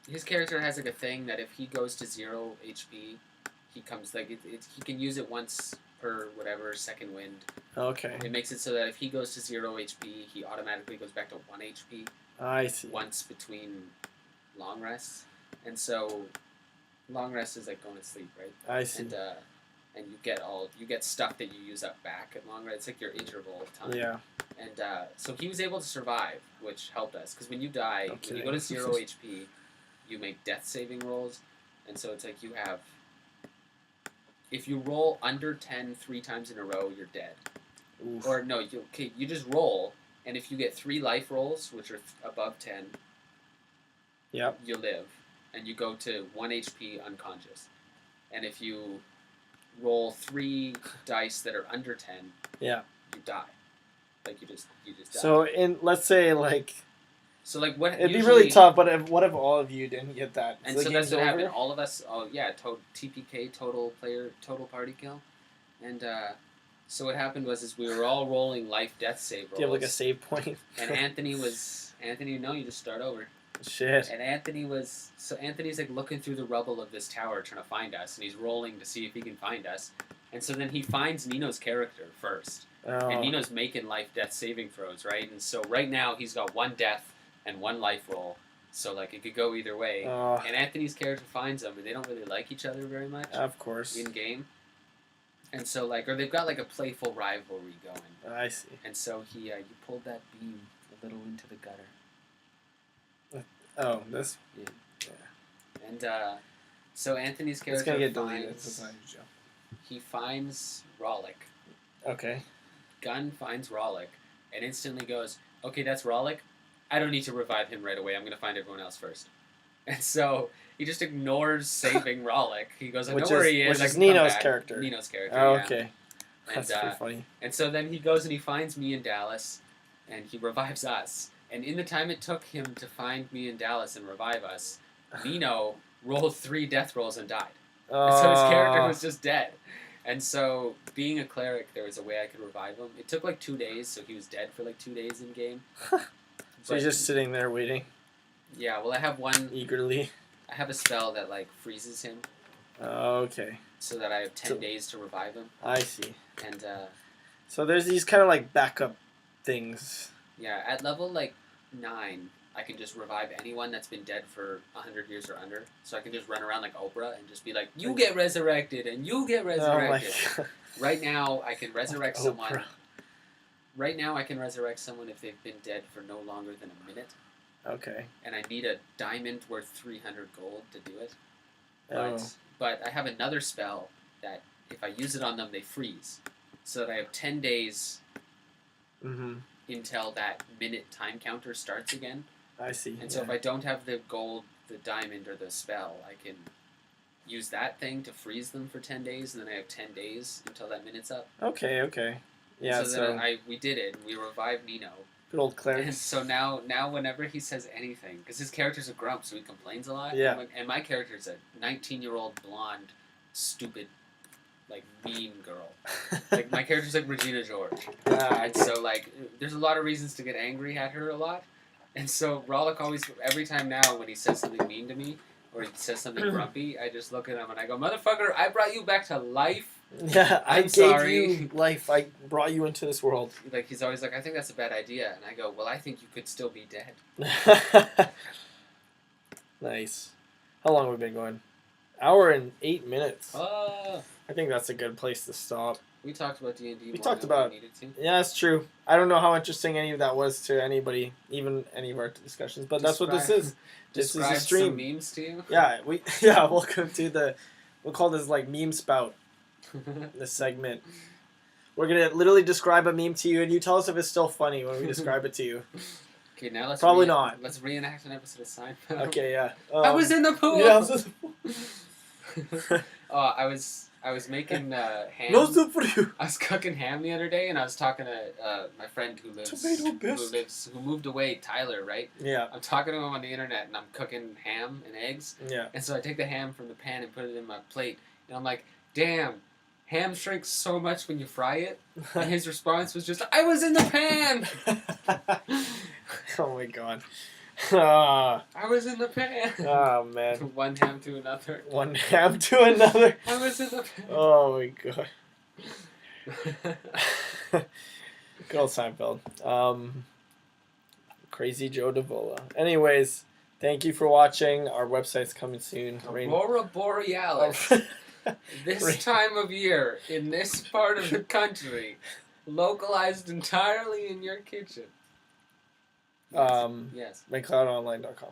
S2: his character has like a thing that if he goes to 0 HP, he comes like he can use it once per whatever second wind.
S1: Okay.
S2: It makes it so that if he goes to 0 HP, he automatically goes back to 1 HP
S1: I see.
S2: once between long rests, and so long rest is like going to sleep, right?
S1: I see.
S2: And you get stuff that you use up back at long rest. It's like your interval of time.
S1: Yeah.
S2: And so he was able to survive, which helped us. Because when you die, when you go to 0 HP, you make death saving rolls. And so it's like you have... If you roll under 10 3 times in a row, you're dead.
S1: Oof.
S2: Or no, you just roll, and if you get 3 life rolls, which are above 10,
S1: Yep.
S2: you live. And you go to 1 HP unconscious. And if you roll 3 dice that are under 10,
S1: Yeah.
S2: you die. Like you just die.
S1: So let's say like
S2: So like what?
S1: it'd be really tough, but what if all of you didn't get that?
S2: And
S1: the
S2: so that's
S1: game's
S2: what
S1: over?
S2: happened. All of us. Oh yeah, TPK, total party kill, and so what happened was we were all rolling life death save rolls.
S1: Do you have like a save point?
S2: And Anthony. No, you just start over.
S1: Shit.
S2: And Anthony's like looking through the rubble of this tower trying to find us, and he's rolling to see if he can find us. And so then he finds Nino's character first.
S1: Oh.
S2: And Nino's making life-death saving throws, right? And so right now he's got 1 death and 1 life roll. So, like, it could go either way.
S1: Oh.
S2: And Anthony's character finds him, and they don't really like each other very much.
S1: Of course.
S2: In-game. And so, like, or they've got, like, a playful rivalry going.
S1: I see.
S2: And so you pulled that beam a little into the gutter.
S1: Oh, this?
S2: Yeah.
S1: Yeah.
S2: And, so Anthony's character
S1: It's gonna get deleted. It's not a joke.
S2: he finds Rollick.
S1: Okay.
S2: Gunn finds Rollick and instantly goes, okay, that's Rollick. I don't need to revive him right away. I'm going to find everyone else first. And so he just ignores saving Rollick. He goes, I know where he is.
S1: Which
S2: I
S1: is
S2: can come
S1: Nino's
S2: back."
S1: character.
S2: Nino's character,
S1: Oh,
S2: yeah.
S1: okay.
S2: And,
S1: That's pretty funny.
S2: and so then he goes and he finds me and Dallas, and he revives us. And in the time it took him to find me and Dallas and revive us, Nino rolled 3 death rolls and died. And so his character was just dead. And so, being a cleric, there was a way I could revive him. It took like 2 days, so he was dead for like 2 days in game.
S1: So he's just sitting there waiting
S2: Yeah, well, I have
S1: eagerly.
S2: I have a spell that like freezes him,
S1: Okay.
S2: so that I have 10
S1: So-
S2: days to revive him.
S1: I see.
S2: And
S1: So there's these kind of like backup things.
S2: yeah, at level like 9, I can just revive anyone that's been dead for 100 years or under. So I can just run around like Oprah and just be like, you get resurrected and you get
S1: Oh my
S2: resurrected.
S1: god.
S2: Right now, I can resurrect
S1: Oprah.
S2: someone. Right now, I can resurrect someone if they've been dead for no longer than a minute.
S1: Okay.
S2: And I need a diamond worth 300 gold to do it.
S1: Oh.
S2: But I have another spell that if I use it on them, they freeze. So that I have 10 days
S1: Mm-hmm.
S2: until that minute time counter starts again.
S1: I see.
S2: And so if I don't have the gold, the diamond, or the spell, I can use that thing to freeze them for 10 days, and then I have 10 days until that minute's up.
S1: Okay. Yeah,
S2: So then we did it, and we revived Nino.
S1: good old cleric.
S2: And so now whenever he says anything, because his character's a grump, so he complains a lot.
S1: Yeah.
S2: And my character's a 19-year-old blonde, stupid, like mean girl. Like my character's like Regina George. And so like there's a lot of reasons to get angry at her a lot. And so Rollick always, every time now when he says something mean to me or he says something grumpy, I just look at him and I go, motherfucker, I brought you back to life.
S1: Yeah, I
S2: I'm
S1: gave
S2: sorry.
S1: you life. I brought you into this world.
S2: Like he's always like, I think that's a bad idea. And I go, well, I think you could still be dead.
S1: Nice. How long have we been going? Hour and 8 minutes.
S2: Oh,
S1: I think that's a good place to stop.
S2: we talked about D&D.
S1: We
S2: more
S1: talked
S2: than
S1: about-
S2: we needed to.
S1: Yeah, that's true. I don't know how interesting any of that was to anybody, even any of our discussions, but that's what this is. This is a
S2: Describe
S1: stream.
S2: some memes to you.
S1: Yeah, welcome to we'll call this like meme spout, this segment. We're gonna literally describe a meme to you, and you tell us if it's still funny when we describe it to you.
S2: Okay, now let's
S1: Probably not.
S2: Let's reenact an episode of Seinfeld.
S1: Okay, yeah.
S2: I was in the pool.
S1: Yeah, I was
S2: Oh, I was making ham.
S1: no soup for you.
S2: I was cooking ham the other day, and I was talking to my friend who moved away, Tyler. Right?
S1: Yeah,
S2: I'm talking to him on the internet, and I'm cooking ham and eggs.
S1: yeah.
S2: And so I take the ham from the pan and put it in my plate, and I'm like, "Damn, ham shrinks so much when you fry it." And his response was just, "I was in the pan."
S1: Oh my god. Ah,
S2: I was in the pan.
S1: oh man.
S2: One ham to another.
S1: One ham to another.
S2: I was in the pan.
S1: Oh my god. Good old Seinfeld. Crazy Joe Davola. Anyways, thank you for watching. Our website's coming soon.
S2: Aurora Borealis. This time of year, in this part of the country, localized entirely in your kitchen. Yes.
S1: RainCloudOnline.com.